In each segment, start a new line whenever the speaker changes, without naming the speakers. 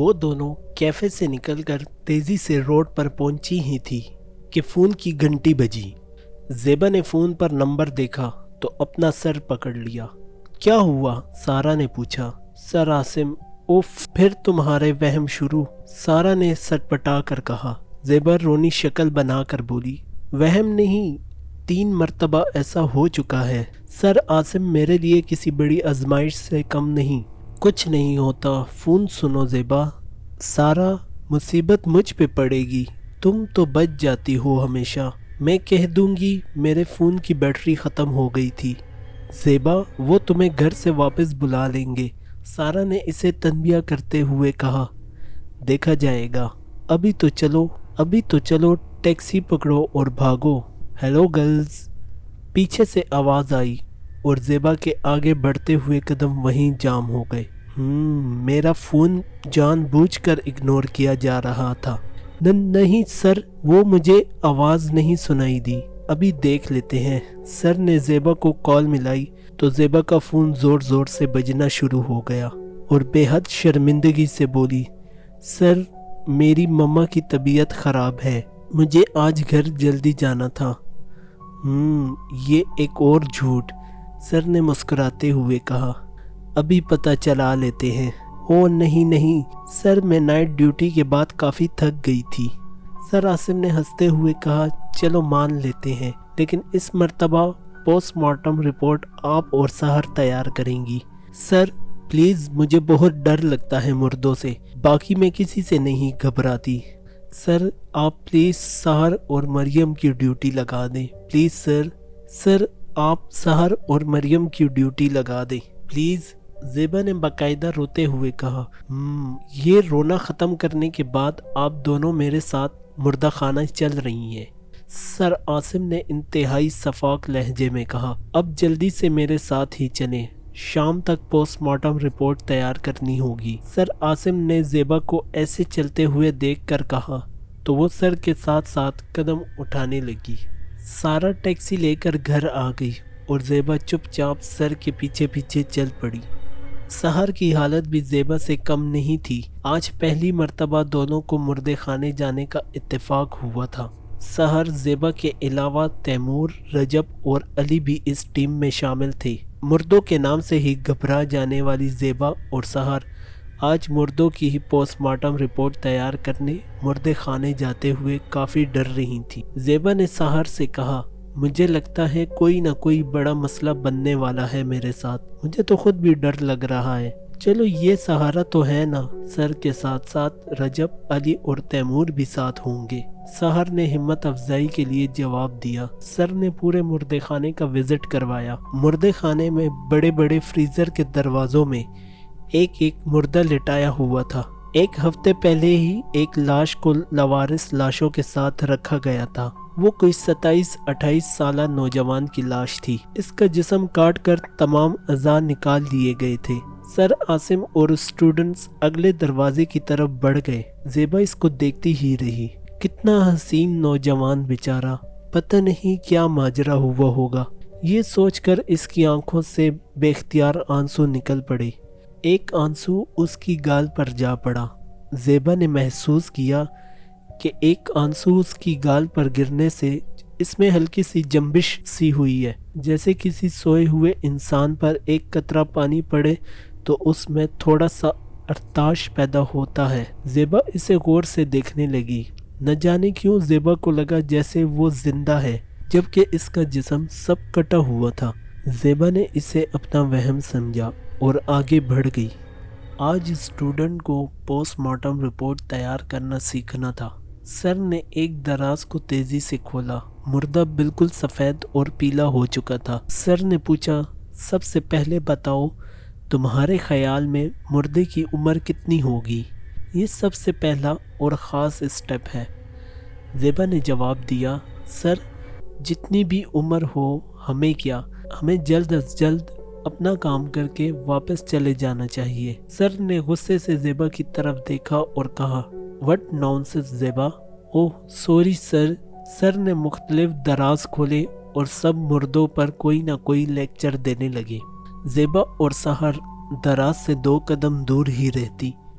وہ دونوں کیفے سے نکل کر تیزی سے روڈ پر پہنچی ہی تھی کہ فون کی گھنٹی بجی۔ زیبا نے فون پر نمبر دیکھا تو اپنا سر پکڑ لیا۔ کیا ہوا؟ سارا نے پوچھا۔ سر عاصم، اوف، پھر تمہارے وہم شروع، سارا نے سٹپٹا کر کہا۔ زیبا رونی شکل بنا کر بولی، وہم نہیں، 3 مرتبہ ایسا ہو چکا ہے۔ سر عاصم میرے لیے کسی بڑی آزمائش سے کم نہیں۔ کچھ نہیں ہوتا، فون سنو زیبا۔ سارا، مصیبت مجھ پہ پڑے گی، تم تو بچ جاتی ہو ہمیشہ۔ میں کہہ دوں گی میرے فون کی بیٹری ختم ہو گئی تھی۔ زیبا، وہ تمہیں گھر سے واپس بلا لیں گے، سارا نے اسے تنبیہ کرتے ہوئے کہا۔ دیکھا جائے گا، ابھی تو چلو ٹیکسی پکڑو اور بھاگو۔ ہیلو گرلز، پیچھے سے آواز آئی اور زیبا کے آگے بڑھتے ہوئے قدم وہیں جام ہو گئے۔ میرا فون جان بوجھ کر اگنور کیا جا رہا تھا۔ نہیں سر، وہ مجھے آواز نہیں سنائی دی، ابھی دیکھ لیتے ہیں۔ سر نے زیبا کو کال ملائی تو زیبا کا فون زور زور سے بجنا شروع ہو گیا اور بے حد شرمندگی سے بولی، سر میری مما کی طبیعت خراب ہے، مجھے آج گھر جلدی جانا تھا۔ یہ ایک اور جھوٹ، سر نے مسکراتے ہوئے کہا، ابھی پتہ چلا لیتے ہیں۔ او نہیں سر، میں نائٹ ڈیوٹی کے بعد کافی تھک گئی تھی۔ سر عاصم نے ہنستے ہوئے کہا، چلو مان لیتے ہیں، لیکن اس مرتبہ پوسٹ مارٹم رپورٹ آپ اور سحر تیار کریں گی۔ سر پلیز، مجھے بہت ڈر لگتا ہے مردوں سے، باقی میں کسی سے نہیں گھبراتی۔ سر آپ پلیز سحر اور مریم کی ڈیوٹی لگا دیں پلیز سر۔ سر آپ سحر اور مریم کی ڈیوٹی لگا دیں پلیز، زیبا نے باقاعدہ روتے ہوئے کہا۔ یہ رونا ختم کرنے کے بعد آپ دونوں میرے ساتھ مردہ خانہ چل رہی ہیں، سر عاصم نے انتہائی شفاف لہجے میں کہا۔ اب جلدی سے میرے ساتھ ہی چلیں، شام تک پوسٹ مارٹم رپورٹ تیار کرنی ہوگی۔ سر عاصم نے زیبا کو ایسے چلتے ہوئے دیکھ کر کہا تو وہ سر کے ساتھ ساتھ قدم اٹھانے لگی۔ سارا ٹیکسی لے کر گھر آ گئی اور زیبا چپ چاپ سر کے پیچھے پیچھے چل پڑی۔ سحر کی حالت بھی زیبا سے کم نہیں تھی۔ آج پہلی مرتبہ دونوں کو مردے خانے جانے کا اتفاق ہوا تھا۔ سحر، زیبا کے علاوہ تیمور، رجب اور علی بھی اس ٹیم میں شامل تھے۔ مردوں کے نام سے ہی گھبرا جانے والی زیبا اور سحر آج مردوں کی ہی پوسٹ مارٹم رپورٹ تیار کرنے مردے خانے جاتے ہوئے کافی ڈر رہی تھی۔ زیبا نے سحر سے کہا، مجھے لگتا ہے کوئی نہ کوئی بڑا مسئلہ بننے والا ہے میرے ساتھ، مجھے تو خود بھی ڈر لگ رہا ہے۔ چلو یہ سہارا تو ہے نا، سر کے ساتھ ساتھ رجب، علی اور تیمور بھی ساتھ ہوں گے، سحر نے ہمت افزائی کے لیے جواب دیا۔ سر نے پورے مردے خانے کا وزٹ کروایا۔ مردے خانے میں بڑے بڑے فریزر کے دروازوں میں ایک مردہ لٹایا ہوا تھا۔ ایک ہفتے پہلے ہی ایک لاش کو لاوارث لاشوں کے ساتھ رکھا گیا تھا۔ وہ کوئی 27-28 سالہ نوجوان کی لاش تھی۔ اس کا جسم کاٹ کر تمام اعضاء نکال لیے گئے تھے۔ سر عاصم اور اسٹوڈنٹس اگلے دروازے کی طرف بڑھ گئے۔ زیبا اس کو دیکھتی ہی رہی۔ کتنا حسین نوجوان بیچارہ، پتہ نہیں کیا ماجرا ہوا ہوگا۔ یہ سوچ کر اس کی آنکھوں سے بے اختیار آنسو نکل پڑے۔ ایک آنسو اس کی گال پر جا پڑا۔ زیبا نے محسوس کیا کہ ایک آنسو اس کی گال پر گرنے سے اس میں ہلکی سی جنبش سی ہوئی ہے، جیسے کسی سوئے ہوئے انسان پر ایک قطرہ پانی پڑے تو اس میں تھوڑا سا ارتعاش پیدا ہوتا ہے۔ زیبا اسے غور سے دیکھنے لگی۔ نہ جانے کیوں زیبا کو لگا جیسے وہ زندہ ہے، جبکہ اس کا جسم سب کٹا ہوا تھا۔ زیبا نے اسے اپنا وہم سمجھا اور آگے بڑھ گئی۔ آج اسٹوڈنٹ کو پوسٹ مارٹم رپورٹ تیار کرنا سیکھنا تھا۔ سر نے ایک دراز کو تیزی سے کھولا۔ مردہ بالکل سفید اور پیلا ہو چکا تھا۔ سر نے پوچھا، سب سے پہلے بتاؤ تمہارے خیال میں مردے کی عمر کتنی ہوگی؟ یہ سب سے پہلا اور خاص اسٹیپ ہے۔ زیبا نے جواب دیا، سر جتنی بھی عمر ہو ہمیں کیا، ہمیں جلد از جلد اپنا کام کر کے واپس چلے جانا چاہیے۔ سر نے غصے سے زیبا کی طرف دیکھا اور کہا، what nonsense Zeba, oh sorry sir. Sir نے مختلف دراز کھولے اور سب مردوں پر کوئی نہ کوئی لیکچر دینے لگے۔ زیبا اور سحر دراز سے 2 قدم دور ہی رہتی،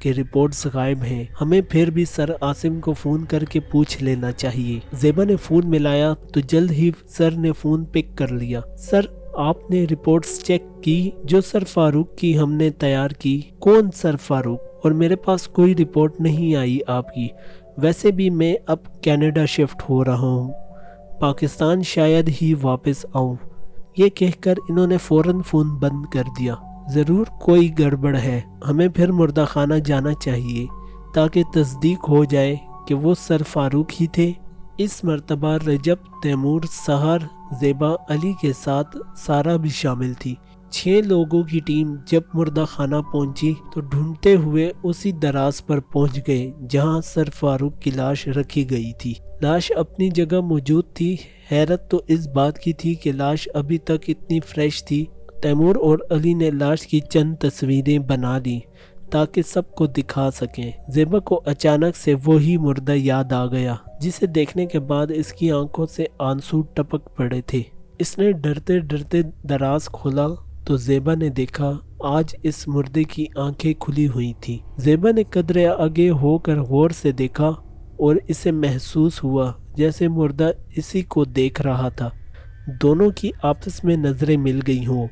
کہ رپورٹس غائب ہیں، ہمیں پھر بھی سر عاصم کو فون کر کے پوچھ لینا چاہیے۔ زیبا نے فون ملایا تو جلد ہی سر نے فون پک کر لیا۔ سر آپ نے رپورٹس چیک کی جو سر فاروق کی ہم نے تیار کی؟ کون سر فاروق؟ اور میرے پاس کوئی رپورٹ نہیں آئی آپ کی، ویسے بھی میں اب کینیڈا شفٹ ہو رہا ہوں، پاکستان شاید ہی واپس آؤں۔ یہ کہہ کر انہوں نے فوراً فون بند کر دیا۔ ضرور کوئی گڑبڑ ہے، ہمیں پھر مردہ خانہ جانا چاہیے تاکہ تصدیق ہو جائے کہ وہ سر فاروق ہی تھے۔ اس مرتبہ رجب، تیمور، سحر، زیبا، علی کے ساتھ سارا بھی شامل تھی۔ 6 لوگوں کی ٹیم جب مردہ خانہ پہنچی تو ڈھونڈتے ہوئے اسی دراز پر پہنچ گئے جہاں سر فاروق کی لاش رکھی گئی تھی۔ لاش اپنی جگہ موجود تھی۔ حیرت تو اس بات کی تھی کہ لاش ابھی تک اتنی فریش تھی۔ تیمور اور علی نے لاش کی چند تصویریں بنا لی تاکہ سب کو دکھا سکیں۔ زیبا کو اچانک سے وہی مردہ یاد آ گیا جسے دیکھنے کے بعد اس کی آنکھوں سے آنسو ٹپک پڑے تھے۔ اس نے ڈرتے ڈرتے دراز کھولا تو زیبا نے دیکھا آج اس مردے کی آنکھیں کھلی ہوئی تھی۔ زیبا نے قدرے آگے ہو کر غور سے دیکھا اور اسے محسوس ہوا جیسے مردہ اسی کو دیکھ رہا تھا۔ دونوں کی آپس میں نظریں مل گئی ہوں۔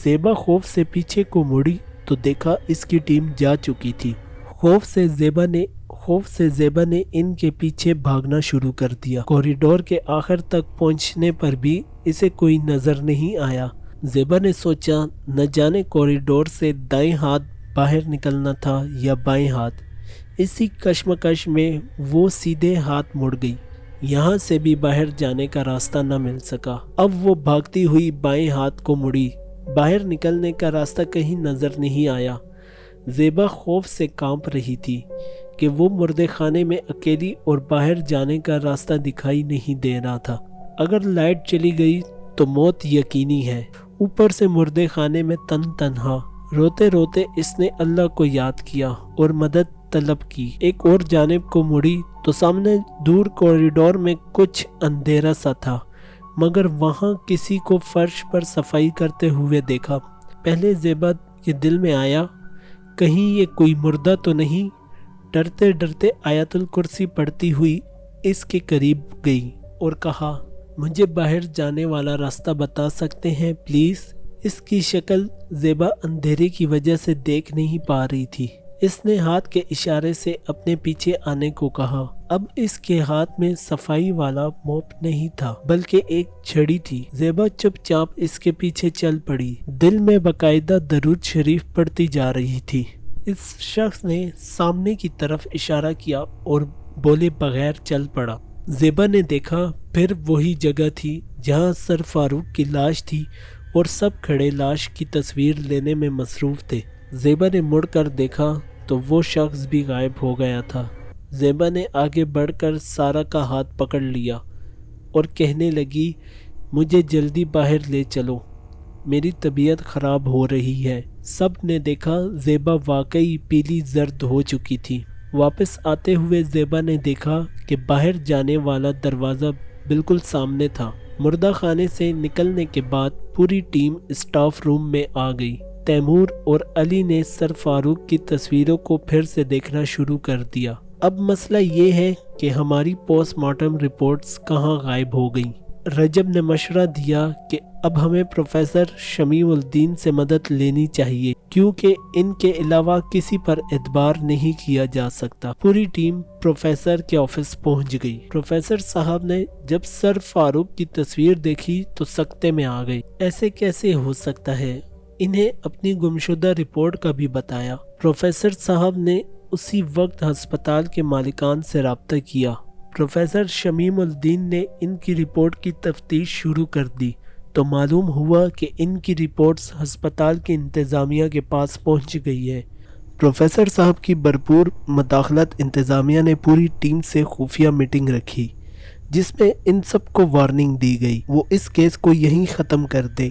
زیبا خوف سے پیچھے کو مڑی تو دیکھا اس کی ٹیم جا چکی تھی۔ خوف سے زیبا نے ان کے پیچھے بھاگنا شروع کر دیا۔ کوریڈور کے آخر تک پہنچنے پر بھی اسے کوئی نظر نہیں آیا۔ زیبا نے سوچا نہ جانے کوریڈور سے دائیں ہاتھ باہر نکلنا تھا یا بائیں ہاتھ۔ اسی کشمکش میں وہ سیدھے ہاتھ مڑ گئی۔ یہاں سے بھی باہر جانے کا راستہ نہ مل سکا۔ اب وہ بھاگتی ہوئی بائیں ہاتھ کو مڑی۔ باہر نکلنے کا راستہ کہیں نظر نہیں آیا۔ زیبا خوف سے کانپ رہی تھی کہ وہ مردے خانے میں اکیلی اور باہر جانے کا راستہ دکھائی نہیں دے رہا تھا۔ اگر لائٹ چلی گئی تو موت یقینی ہے۔ اوپر سے مردے خانے میں تنہا روتے روتے اس نے اللہ کو یاد کیا اور مدد طلب کی۔ ایک اور جانب کو مڑی تو سامنے دور کوریڈور میں کچھ اندھیرا سا تھا، مگر وہاں کسی کو فرش پر صفائی کرتے ہوئے دیکھا۔ پہلے زیبا کے دل میں آیا کہیں یہ کوئی مردہ تو نہیں۔ ڈرتے ڈرتے آیت الکرسی پڑھتی ہوئی اس کے قریب گئی اور کہا مجھے باہر جانے والا راستہ بتا سکتے ہیں پلیز؟ اس کی شکل زیبا اندھیرے کی وجہ سے دیکھ نہیں پا رہی تھی۔ اس نے ہاتھ کے اشارے سے اپنے پیچھے آنے کو کہا۔ اب اس کے ہاتھ میں صفائی والا موپ نہیں تھا بلکہ ایک چھڑی تھی۔ زیبا چپ چاپ اس کے پیچھے چل پڑی، دل میں باقاعدہ درود شریف پڑھتی جا رہی تھی۔ اس شخص نے سامنے کی طرف اشارہ کیا اور بولے بغیر چل پڑا۔ زیبا نے دیکھا پھر وہی جگہ تھی جہاں سر فاروق کی لاش تھی اور سب کھڑے لاش کی تصویر لینے میں مصروف تھے۔ زیبا نے مڑ کر دیکھا تو وہ شخص بھی غائب ہو گیا تھا۔ زیبا نے آگے بڑھ کر سارا کا ہاتھ پکڑ لیا اور کہنے لگی مجھے جلدی باہر لے چلو، میری طبیعت خراب ہو رہی ہے۔ سب نے دیکھا زیبا واقعی پیلی زرد ہو چکی تھی۔ واپس آتے ہوئے زیبا نے دیکھا کہ باہر جانے والا دروازہ بالکل سامنے تھا۔ مردہ خانے سے نکلنے کے بعد پوری ٹیم اسٹاف روم میں آ گئی۔ تیمور اور علی نے سر فاروق کی تصویروں کو پھر سے دیکھنا شروع کر دیا۔ اب مسئلہ یہ ہے کہ ہماری پوسٹ مارٹم رپورٹس کہاں غائب ہو گئیں۔ رجب نے مشورہ دیا کہ اب ہمیں پروفیسر شمیم الدین سے مدد لینی چاہیے کیونکہ ان کے علاوہ کسی پر اعتبار نہیں کیا جا سکتا۔ پوری ٹیم پروفیسر کے آفس پہنچ گئی۔ پروفیسر صاحب نے جب سر فاروق کی تصویر دیکھی تو سکتے میں آ گئے۔ ایسے کیسے ہو سکتا ہے؟ انہیں اپنی گمشدہ رپورٹ کا بھی بتایا۔ پروفیسر صاحب نے اسی وقت ہسپتال کے مالکان سے رابطہ کیا۔ پروفیسر شمیم الدین نے ان کی رپورٹ کی تفتیش شروع کر دی تو معلوم ہوا کہ ان کی رپورٹس ہسپتال کی انتظامیہ کے پاس پہنچ گئی ہے۔ پروفیسر صاحب کی بھرپور مداخلت انتظامیہ نے پوری ٹیم سے خفیہ میٹنگ رکھی جس میں ان سب کو وارننگ دی گئی وہ اس کیس کو یہیں ختم کر دیں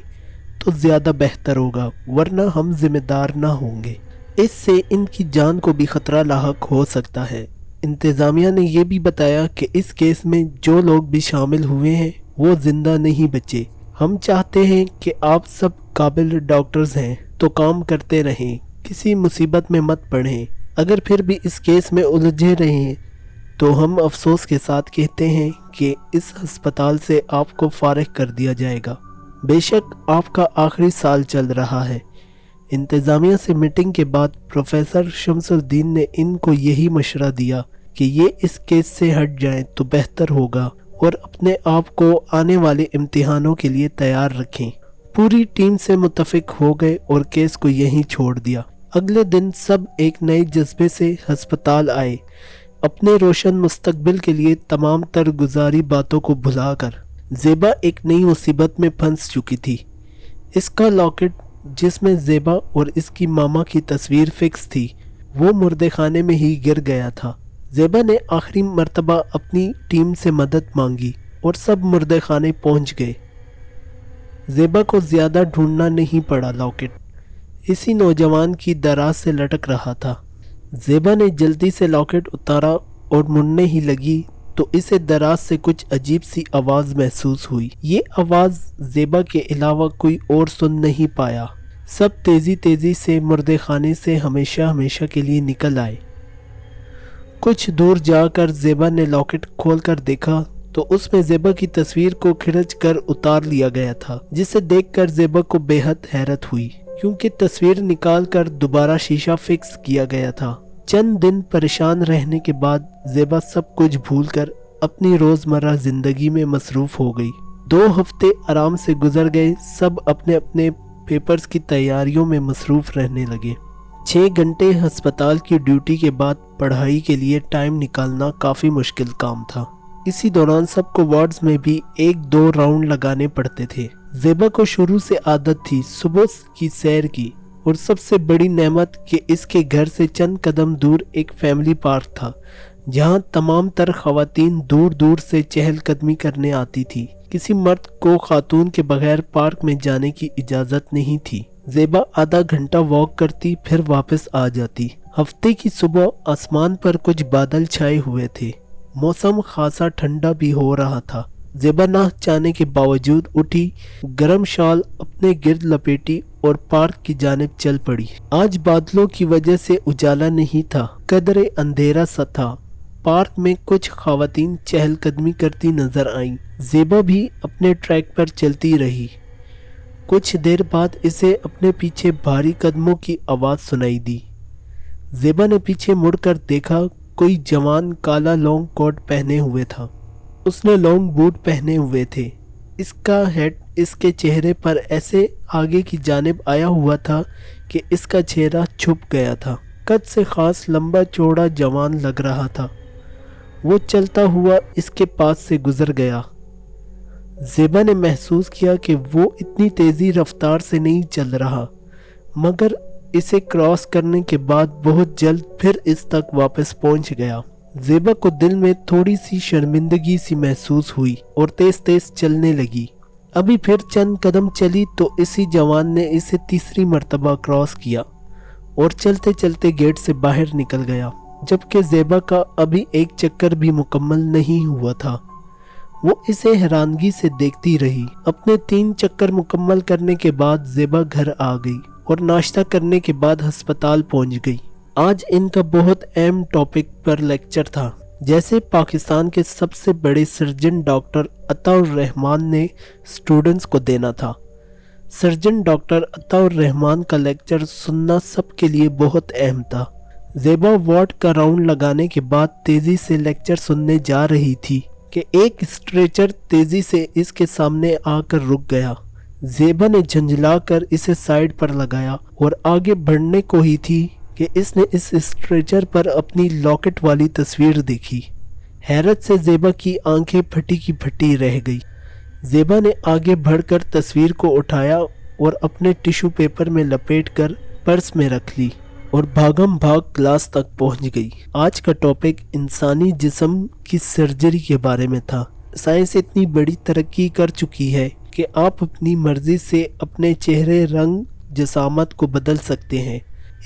تو زیادہ بہتر ہوگا ورنہ ہم ذمہ دار نہ ہوں گے، اس سے ان کی جان کو بھی خطرہ لاحق ہو سکتا ہے۔ انتظامیہ نے یہ بھی بتایا کہ اس کیس میں جو لوگ بھی شامل ہوئے ہیں وہ زندہ نہیں بچے۔ ہم چاہتے ہیں کہ آپ سب قابل ڈاکٹرز ہیں تو کام کرتے رہیں، کسی مصیبت میں مت پڑیں، اگر پھر بھی اس کیس میں الجھے رہے ہیں تو ہم افسوس کے ساتھ کہتے ہیں کہ اس ہسپتال سے آپ کو فارغ کر دیا جائے گا۔ بے شک آپ کا آخری سال چل رہا ہے۔ انتظامیہ سے میٹنگ کے بعد پروفیسر شمس الدین نے ان کو یہی مشورہ دیا کہ یہ اس کیس سے ہٹ جائیں تو بہتر ہوگا اور اپنے آپ کو آنے والے امتحانوں کے لیے تیار رکھیں۔ پوری ٹیم سے متفق ہو گئے اور کیس کو یہیں چھوڑ دیا۔ اگلے دن سب ایک نئے جذبے سے ہسپتال آئے، اپنے روشن مستقبل کے لیے تمام تر گزاری باتوں کو بھلا کر۔ زیبا ایک نئی مصیبت میں پھنس چکی تھی۔ اس کا لاکٹ جس میں زیبا اور اس کی ماما کی تصویر فکس تھی وہ مردے خانے میں ہی گر گیا تھا۔ زیبا نے آخری مرتبہ اپنی ٹیم سے مدد مانگی اور سب مردے خانے پہنچ گئے۔ زیبا کو زیادہ ڈھونڈنا نہیں پڑا، لاکٹ اسی نوجوان کی دراز سے لٹک رہا تھا۔ زیبا نے جلدی سے لاکٹ اتارا اور مڑنے ہی لگی تو اسے دراز سے کچھ عجیب سی آواز محسوس ہوئی۔ یہ آواز زیبا کے علاوہ کوئی اور سن نہیں پایا۔ سب تیزی تیزی سے مردے خانے سے ہمیشہ ہمیشہ کے لیے نکل آئے۔ کچھ دور جا کر زیبا نے لاکٹ کھول کر دیکھا تو اس میں زیبا کی تصویر کو کھرچ کر اتار لیا گیا تھا، جسے دیکھ کر زیبا کو بے حد حیرت ہوئی کیونکہ تصویر نکال کر دوبارہ شیشہ فکس کیا گیا تھا۔ چند دن پریشان رہنے کے بعد زیبا سب کچھ بھول کر اپنی روزمرہ زندگی میں مصروف ہو گئی۔ 2 ہفتے آرام سے گزر گئے، سب اپنے اپنے پیپرز کی تیاریوں میں مصروف رہنے لگے۔ 6 گھنٹے ہسپتال کی ڈیوٹی کے بعد پڑھائی کے لیے ٹائم نکالنا کافی مشکل کام تھا۔ اسی دوران سب کو وارڈز میں بھی 1-2 راؤنڈ لگانے پڑتے تھے۔ زیبا کو شروع سے عادت تھی صبح کی سیر کی، اور سب سے بڑی نعمت کہ اس کے گھر سے چند قدم دور ایک فیملی پارک تھا جہاں تمام تر خواتین دور دور سے چہل قدمی کرنے آتی تھی۔ کسی مرد کو خاتون کے بغیر پارک میں جانے کی اجازت نہیں تھی۔ زیبا آدھا گھنٹہ واک کرتی پھر واپس آ جاتی۔ ہفتے کی صبح آسمان پر کچھ بادل چھائے ہوئے تھے، موسم خاصا ٹھنڈا بھی ہو رہا تھا۔ زیبا نہ چاہنے کے باوجود اٹھی، گرم شال اپنے گرد لپیٹی اور پارک کی جانب چل پڑی۔ آج بادلوں کی وجہ سے اجالا نہیں تھا، قدرے اندھیرا سا تھا۔ پارک میں کچھ خواتین چہل قدمی کرتی نظر آئیں۔ زیبا بھی اپنے ٹریک پر چلتی رہی۔ کچھ دیر بعد اسے اپنے پیچھے بھاری قدموں کی آواز سنائی دی۔ زیبا نے پیچھے مڑ کر دیکھا، کوئی جوان کالا لانگ کوٹ پہنے ہوئے تھا۔ اس نے لانگ بوٹ پہنے ہوئے تھے۔ اس کا ہیڈ اس کے چہرے پر ایسے آگے کی جانب آیا ہوا تھا کہ اس کا چہرہ چھپ گیا تھا۔ قد سے خاص لمبا چوڑا جوان لگ رہا تھا۔ وہ چلتا ہوا اس کے پاس سے گزر گیا۔ زیبا نے محسوس کیا کہ وہ اتنی تیزی رفتار سے نہیں چل رہا، مگر اسے کراس کرنے کے بعد بہت جلد پھر اس تک واپس پہنچ گیا۔ زیبا کو دل میں تھوڑی سی شرمندگی سی محسوس ہوئی اور تیز تیز چلنے لگی۔ ابھی پھر چند قدم چلی تو اسی جوان نے اسے تیسری مرتبہ کراس کیا اور چلتے چلتے گیٹ سے باہر نکل گیا، جبکہ زیبا کا ابھی ایک چکر بھی مکمل نہیں ہوا تھا۔ وہ اسے حیرانگی سے دیکھتی رہی۔ اپنے 3 چکر مکمل کرنے کے بعد زیبا گھر آ گئی اور ناشتہ کرنے کے بعد ہسپتال پہنچ گئی۔ آج ان کا بہت اہم ٹاپک پر لیکچر تھا، جیسے پاکستان کے سب سے بڑے سرجن ڈاکٹر عطا الرحمان نے سٹوڈنٹس کو دینا تھا۔ سرجن ڈاکٹر عطا الرحمان کا لیکچر سننا سب کے لیے بہت اہم تھا۔ زیبا وارڈ کا راؤنڈ لگانے کے بعد تیزی سے لیکچر سننے جا رہی تھی کہ ایک اسٹریچر تیزی سے اس کے سامنے آ کر رک گیا۔ زیبا نے جھنجھلا کر اسے سائیڈ پر لگایا اور آگے بڑھنے کو ہی تھی کہ اس نے اس اسٹریچر پر اپنی لاکٹ والی تصویر دیکھی۔ حیرت سے زیبا کی آنکھیں پھٹی کی پھٹی رہ گئی۔ زیبا نے آگے بڑھ کر تصویر کو اٹھایا اور اپنے ٹیشو پیپر میں لپیٹ کر پرس میں رکھ لی اور بھاگم بھاگ کلاس تک پہنچ گئی۔ آج کا ٹاپک انسانی جسم کی سرجری کے بارے میں تھا۔ سائنس اتنی بڑی ترقی کر چکی ہے کہ آپ اپنی مرضی سے اپنے چہرے، رنگ، جسامت کو بدل سکتے ہیں۔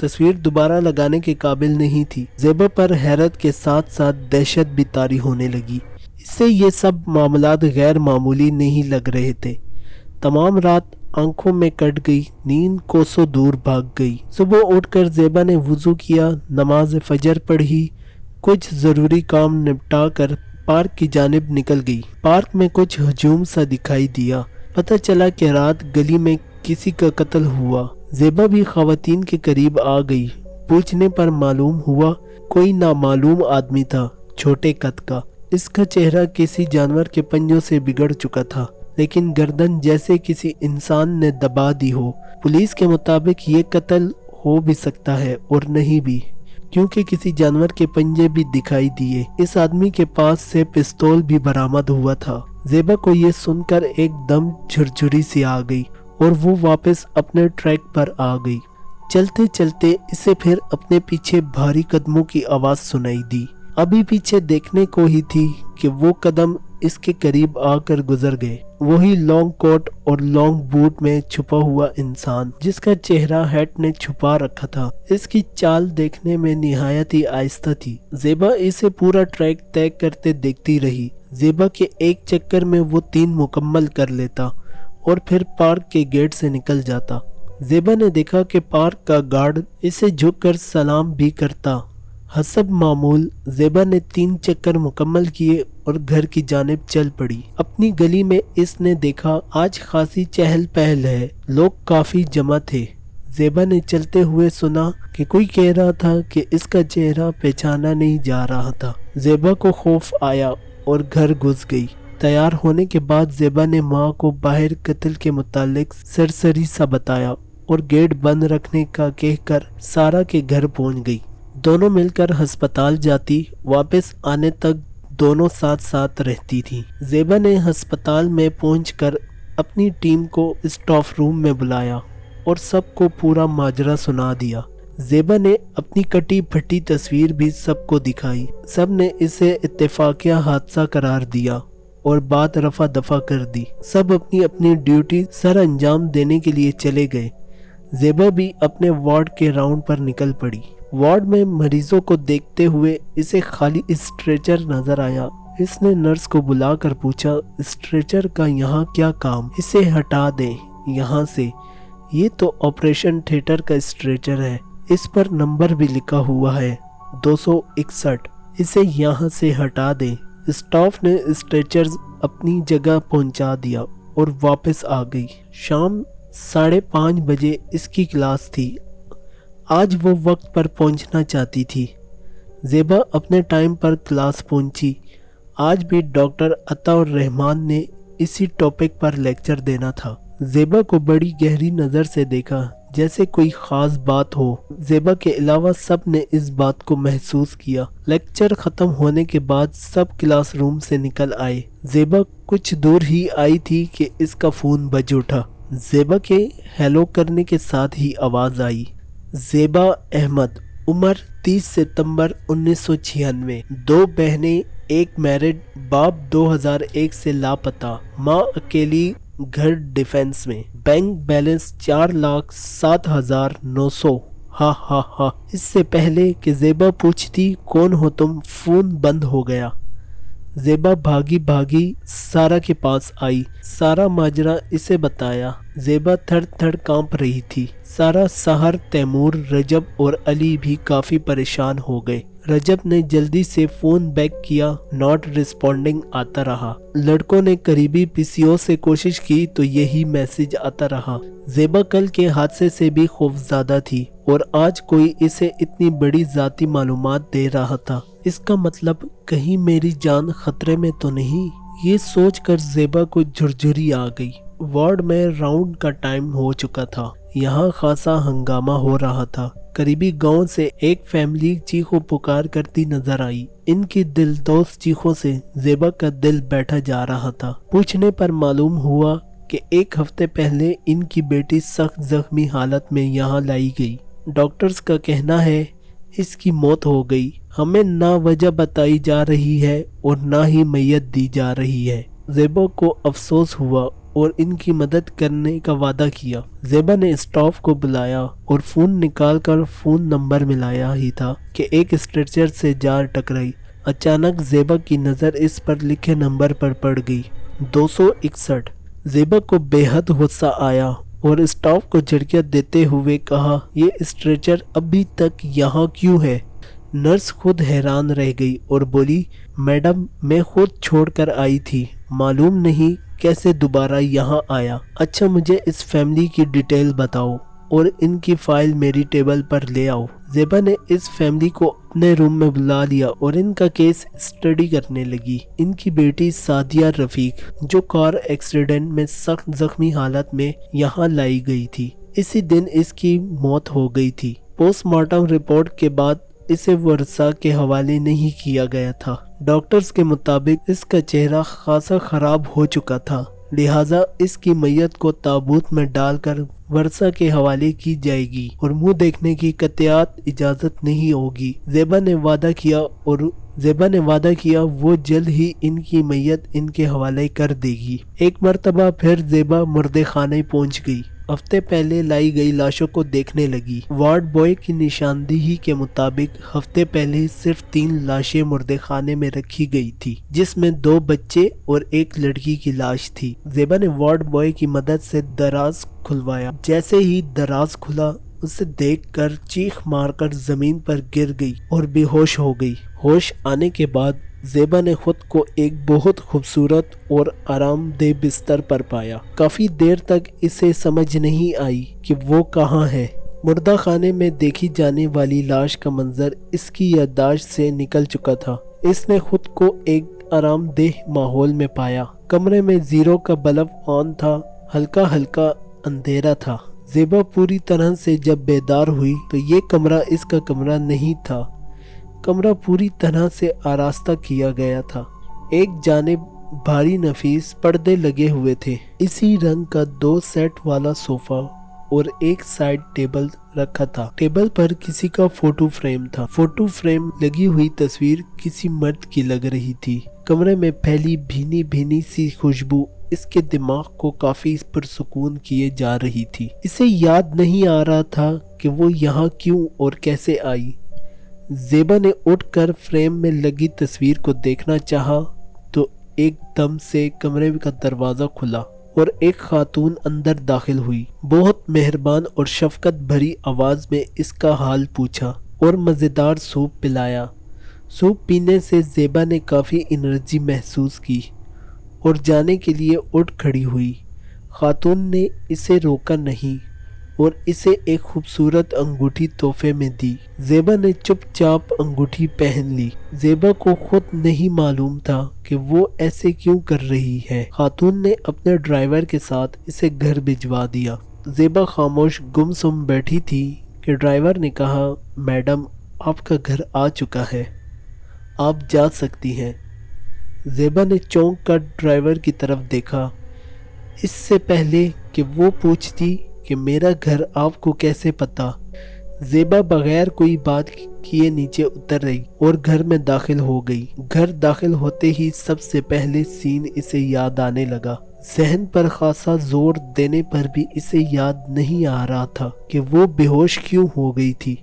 تصویر دوبارہ لگانے کے قابل نہیں تھی۔ زیبا پر حیرت کے ساتھ ساتھ دہشت بھی طاری ہونے لگی۔ اسے یہ سب معاملات غیر معمولی نہیں لگ رہے تھے۔ تمام رات آنکھوں میں کٹ گئی، نیند کوسوں دور بھاگ گئی۔ صبح اٹھ کر زیبا نے وضو کیا، نماز فجر پڑھی، کچھ ضروری کام نپٹا کر پارک کی جانب نکل گئی۔ پارک میں کچھ ہجوم سا دکھائی دیا۔ پتہ چلا کہ رات گلی میں کسی کا قتل ہوا۔ زیبا بھی خواتین کے قریب آ گئی۔ پوچھنے پر معلوم ہوا کوئی نامعلوم آدمی تھا، چھوٹے قد کا۔ اس کا چہرہ کسی جانور کے پنجوں سے بگڑ چکا تھا، لیکن گردن جیسے کسی انسان نے دبا دی ہو۔ پولیس کے مطابق یہ قتل ہو بھی سکتا ہے اور نہیں بھی، کیونکہ کسی جانور کے پنجے بھی دکھائی دیے۔ اس آدمی کے پاس سے پستول بھی برآمد ہوا تھا۔ زیبا کو یہ سن کر ایک دم جھرجھری سی آ گئی اور وہ واپس اپنے ٹریک پر آ گئی۔ چلتے چلتے اسے پھر اپنے پیچھے بھاری قدموں کی آواز سنائی دی۔ ابھی پیچھے دیکھنے کو ہی تھی کہ وہ قدم اس کے قریب آ کر گزر گئے۔ وہی لانگ کوٹ اور لانگ بوٹ میں چھپا ہوا انسان، جس کا چہرہ ہیٹ نے چھپا رکھا تھا۔ اس کی چال دیکھنے میں نہایت ہی آہستہ تھی۔ زیبا اسے پورا ٹریک طے کرتے دیکھتی رہی۔ زیبا کے ایک چکر میں وہ 3 مکمل کر لیتا اور پھر پارک کے گیٹ سے نکل جاتا۔ زیبا نے دیکھا کہ پارک کا گارڈ اسے جھک کر سلام بھی کرتا۔ حسب معمول زیبا نے 3 چکر مکمل کیے اور گھر کی جانب چل پڑی۔ اپنی گلی میں اس نے دیکھا آج خاصی چہل پہل ہے، لوگ کافی جمع تھے۔ زیبا نے چلتے ہوئے سنا کہ کوئی کہہ رہا تھا کہ اس کا چہرہ پہچانا نہیں جا رہا تھا۔ زیبا کو خوف آیا اور گھر گھس گئی۔ تیار ہونے کے بعد زیبا نے ماں کو باہر قتل کے متعلق سرسری سا بتایا اور گیٹ بند رکھنے کا کہہ کر سارا کے گھر پہنچ گئی۔ دونوں مل کر ہسپتال جاتی، واپس آنے تک دونوں ساتھ ساتھ رہتی تھی۔ زیبا نے ہسپتال میں پہنچ کر اپنی ٹیم کو اسٹاف روم میں بلایا اور سب کو پورا ماجرا سنا دیا۔ زیبا نے اپنی کٹی پھٹی تصویر بھی سب کو دکھائی۔ سب نے اسے اتفاقیہ حادثہ قرار دیا اور بات رفع دفع کر دی۔ سب اپنی اپنی ڈیوٹی سر انجام دینے کے لیے چلے گئے۔ زیبا بھی اپنے وارڈ کے راؤنڈ پر نکل پڑی۔ وارڈ میں مریضوں کو دیکھتے ہوئے اسے خالی اسٹریچر نظر آیا۔ اس نے نرس کو بلا کر پوچھا، اسٹریچر کا یہاں کیا کام؟ اسے ہٹا دیں یہاں سے، یہ تو آپریشن تھیٹر کا اسٹریچر ہے، اس پر نمبر بھی لکھا ہوا ہے 261، اسے یہاں سے ہٹا دیں۔ اسٹاف نے اسٹریچر اپنی جگہ پہنچا دیا اور واپس آ گئی۔ شام 5:30 بجے اس کی کلاس تھی۔ آج وہ وقت پر پہنچنا چاہتی تھی۔ زیبا اپنے ٹائم پر کلاس پہنچی۔ آج بھی ڈاکٹر عطا الرحمن نے اسی ٹاپک پر لیکچر دینا تھا۔ زیبا کو بڑی گہری نظر سے دیکھا، جیسے کوئی خاص بات ہو۔ زیبا کے علاوہ سب نے اس بات کو محسوس کیا۔ لیکچر ختم ہونے کے بعد سب کلاس روم سے نکل آئے۔ زیبا کچھ دور ہی آئی تھی کہ اس کا فون بج اٹھا۔ زیبا کے ہیلو کرنے کے ساتھ ہی آواز آئی، زیبا احمد، عمر 30 ستمبر 1996، 2 بہنیں، 1 میرڈ، باپ 2001 سے لاپتہ، ماں اکیلی، گھر ڈیفنس میں، بینک بیلنس 4,07,900۔ ہا ہا ہا۔ اس سے پہلے کہ زیبا پوچھتی کون ہو تم، فون بند ہو گیا۔ زیبا بھاگی بھاگی سارا کے پاس آئی۔ سارا ماجرا اسے بتایا۔ زیبا تھر تھر کانپ رہی تھی۔ سارا، سحر، تیمور، رجب اور علی بھی کافی پریشان ہو گئے۔ رجب نے جلدی سے فون بیک کیا، ناٹ ریسپونڈنگ آتا رہا۔ لڑکوں نے قریبی پی سی او سے کوشش کی تو یہی میسج آتا رہا۔ زیبا کل کے حادثے سے بھی خوفزدہ تھی اور آج کوئی اسے اتنی بڑی ذاتی معلومات دے رہا تھا۔ اس کا مطلب کہیں میری جان خطرے میں تو نہیں؟ یہ سوچ کر زیبا کو جھرجھری آ گئی۔ وارڈ میں راؤنڈ کا ٹائم ہو چکا تھا۔ یہاں خاصا ہنگامہ ہو رہا تھا۔ قریبی گاؤں سے ایک فیملی چیخو پکار کرتی نظر آئی۔ ان کی دل دوز چیخوں سے زیبا کا دل بیٹھا جا رہا تھا۔ پوچھنے پر معلوم ہوا کہ 1 ہفتے پہلے ان کی بیٹی سخت زخمی حالت میں یہاں لائی گئی۔ ڈاکٹرز کا کہنا ہے اس کی موت ہو گئی۔ ہمیں نہ وجہ بتائی جا رہی ہے اور نہ ہی میت دی جا رہی ہے۔ زیبا کو افسوس ہوا اور ان کی مدد کرنے کا وعدہ کیا۔ زیبا نے اسٹاف کو بلایا اور فون نکال کر فون نمبر ملایا ہی تھا کہ ایک اسٹریچر سے جار ٹکرائی۔ اچانک زیبا کی نظر اس پر لکھے نمبر پر پڑ گئی، 261۔ زیبا کو بے حد غصہ آیا اور اسٹاف کو جھڑکیاں دیتے ہوئے کہا، یہ اسٹریچر ابھی تک یہاں کیوں ہے؟ نرس خود حیران رہ گئی اور بولی، میڈم میں خود چھوڑ کر آئی تھی، معلوم نہیں کیسے دوبارہ یہاں آیا۔ اچھا مجھے اس فیملی کی ڈیٹیل بتاؤ اور ان کی فائل میری ٹیبل پر لے آؤ۔ زیبا نے اس فیملی کو اپنے روم میں بلا لیا اور ان کا کیس اسٹڈی کرنے لگی۔ ان کی بیٹی سعدیہ رفیق جو کار ایکسیڈنٹ میں سخت زخمی حالت میں یہاں لائی گئی تھی، اسی دن اس کی موت ہو گئی تھی۔ پوسٹ مارٹم رپورٹ کے بعد اسے ورثاء کے حوالے نہیں کیا گیا تھا۔ ڈاکٹرز کے مطابق اس کا چہرہ خاصا خراب ہو چکا تھا، لہٰذا اس کی میت کو تابوت میں ڈال کر ورثاء کے حوالے کی جائے گی اور منہ دیکھنے کی قطعات اجازت نہیں ہوگی۔ زیبا نے وعدہ کیا وہ جلد ہی ان کی میت ان کے حوالے کر دے گی۔ ایک مرتبہ پھر زیبا مردے خانے پہنچ گئی۔ ہفتے پہلے لائی گئی لاشوں کو دیکھنے لگی۔ وارڈ بوائے کی نشاندہی کے مطابق ہفتے پہلے صرف 3 لاشیں مردے خانے میں رکھی گئی تھی، جس میں 2 بچے اور ایک لڑکی کی لاش تھی۔ زیبا نے وارڈ بوائے کی مدد سے دراز کھلوایا۔ جیسے ہی دراز کھلا، اسے دیکھ کر چیخ مار کر زمین پر گر گئی اور بے ہوش ہو گئی۔ ہوش آنے کے بعد زیبا نے خود کو ایک بہت خوبصورت اور آرام دہ بستر پر پایا۔ کافی دیر تک اسے سمجھ نہیں آئی کہ وہ کہاں ہے۔ مردہ خانے میں دیکھی جانے والی لاش کا منظر اس کی یادداشت سے نکل چکا تھا۔ اس نے خود کو ایک آرام دہ ماحول میں پایا۔ کمرے میں زیرو کا بلب آن تھا، ہلکا ہلکا اندھیرا تھا۔ زیبا پوری طرح سے جب بیدار ہوئی تو یہ کمرہ اس کا کمرہ نہیں تھا۔ کمرہ پوری طرح سے آراستہ کیا گیا تھا۔ ایک جانب بھاری نفیس پردے لگے ہوئے تھے، اسی رنگ کا 2 سیٹ والا صوفہ اور ایک سائیڈ ٹیبل رکھا تھا۔ ٹیبل پر کسی کا فوٹو فریم تھا۔ فوٹو فریم لگی ہوئی تصویر کسی مرد کی لگ رہی تھی۔ کمرے میں پھیلی بھینی بھینی سی خوشبو اس کے دماغ کو کافی پرسکون کیے جا رہی تھی۔ اسے یاد نہیں آ رہا تھا کہ وہ یہاں کیوں اور کیسے آئی۔ زیبا نے اٹھ کر فریم میں لگی تصویر کو دیکھنا چاہا تو ایک دم سے کمرے کا دروازہ کھلا اور ایک خاتون اندر داخل ہوئی۔ بہت مہربان اور شفقت بھری آواز میں اس کا حال پوچھا اور مزیدار سوپ پلایا۔ سوپ پینے سے زیبا نے کافی انرجی محسوس کی اور جانے کے لیے اٹھ کھڑی ہوئی۔ خاتون نے اسے روکا نہیں اور اسے ایک خوبصورت انگوٹھی تحفے میں دی۔ زیبا نے چپ چاپ انگوٹھی پہن لی۔ زیبا کو خود نہیں معلوم تھا کہ وہ ایسے کیوں کر رہی ہے۔ خاتون نے اپنے ڈرائیور کے ساتھ اسے گھر بھجوا دیا۔ زیبا خاموش گم سم بیٹھی تھی کہ ڈرائیور نے کہا، میڈم آپ کا گھر آ چکا ہے، آپ جا سکتی ہیں۔ زیبا نے چونک کر ڈرائیور کی طرف دیکھا۔ اس سے پہلے کہ وہ پوچھتی کہ میرا گھر آپ کو کیسے پتا، زیبا بغیر کوئی بات کیے نیچے اتر رہی اور گھر میں داخل ہو گئی۔ گھر داخل ہوتے ہی سب سے پہلے سین اسے یاد آنے لگا۔ ذہن پر خاصا زور دینے پر بھی اسے یاد نہیں آ رہا تھا کہ وہ بے ہوش کیوں ہو گئی تھی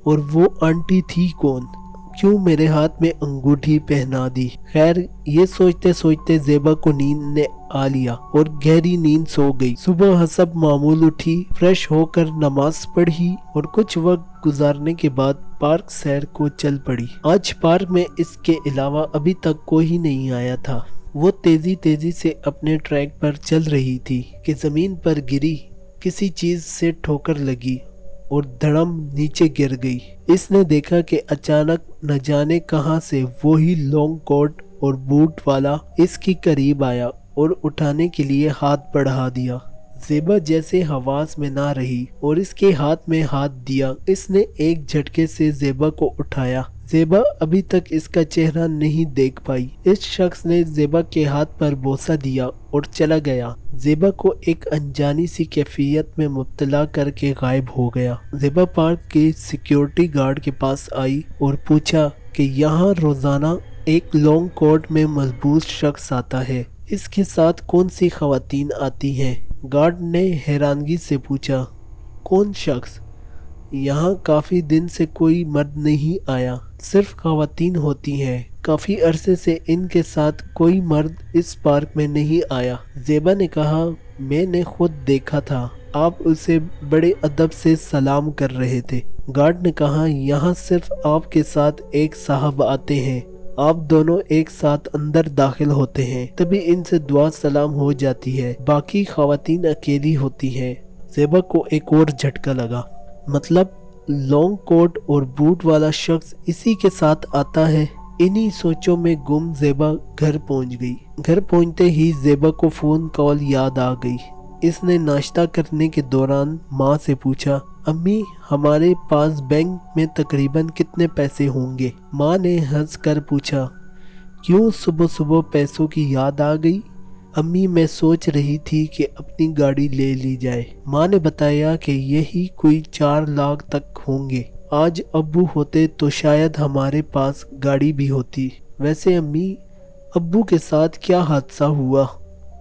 اور وہ آنٹی تھی کون، کیوں میرے ہاتھ میں انگوٹھی پہنا دی۔ خیر یہ سوچتے سوچتے زیبا کو نیند نے آ لیا اور گہری نیند سو گئی۔ صبح حسب معمول اٹھی، فریش ہو کر نماز پڑھی اور کچھ وقت گزارنے کے بعد پارک سیر کو چل پڑی۔ آج پارک میں اس کے علاوہ ابھی تک کوئی نہیں آیا تھا۔ وہ تیزی سے اپنے ٹریک پر چل رہی تھی کہ زمین پر گری، کسی چیز سے ٹھوکر لگی اور دھڑم نیچے گر گئی۔ اس نے دیکھا کہ اچانک نہ جانے کہاں سے وہی لانگ کوٹ اور بوٹ والا اس کی قریب آیا اور اٹھانے کے لیے ہاتھ بڑھا دیا۔ زیبا جیسے حواس میں نہ رہی اور اس کے ہاتھ میں ہاتھ دیا۔ اس نے ایک جھٹکے سے زیبا کو اٹھایا۔ زیبا ابھی تک اس کا چہرہ نہیں دیکھ پائی۔ اس شخص نے زیبا کے ہاتھ پر بوسہ دیا اور چلا گیا۔ زیبا کو ایک انجانی سی کیفیت میں مبتلا کر کے غائب ہو گیا۔ زیبا پارک کے سیکیورٹی گارڈ کے پاس آئی اور پوچھا کہ یہاں روزانہ ایک لانگ کوٹ میں ملبوس شخص آتا ہے، اس کے ساتھ کون سی خواتین آتی ہیں؟ گارڈ نے حیرانگی سے پوچھا۔ کون شخص؟ یہاں کافی دن سے کوئی مرد نہیں آیا، صرف خواتین ہوتی ہیں۔ کافی عرصے سے ان کے ساتھ کوئی مرد اس پارک میں نہیں آیا۔ زیبا نے کہا، میں نے خود دیکھا تھا، آپ اسے بڑے ادب سے سلام کر رہے تھے۔ گارڈ نے کہا، یہاں صرف آپ کے ساتھ ایک صاحب آتے ہیں، آپ دونوں ایک ساتھ اندر داخل ہوتے ہیں، تبھی ان سے دعا سلام ہو جاتی ہے، باقی خواتین اکیلی ہوتی ہیں۔ زیبا کو ایک اور جھٹکا لگا۔ مطلب لانگ کوٹ اور بوٹ والا شخص اسی کے ساتھ آتا ہے؟ انہی سوچوں میں گم زیبا گھر پہنچ گئی۔ گھر پہنچتے ہی زیبا کو فون کال یاد آ گئی۔ اس نے ناشتہ کرنے کے دوران ماں سے پوچھا، امی ہمارے پاس بینک میں تقریباً کتنے پیسے ہوں گے؟ ماں نے ہنس کر پوچھا، کیوں صبح صبح پیسوں کی یاد آ گئی؟ امی میں سوچ رہی تھی کہ اپنی گاڑی لے لی جائے۔ ماں نے بتایا کہ یہی کوئی 4 لاکھ تک ہوں گے۔ آج ابو ہوتے تو شاید ہمارے پاس گاڑی بھی ہوتی۔ ویسے امی، ابو کے ساتھ کیا حادثہ ہوا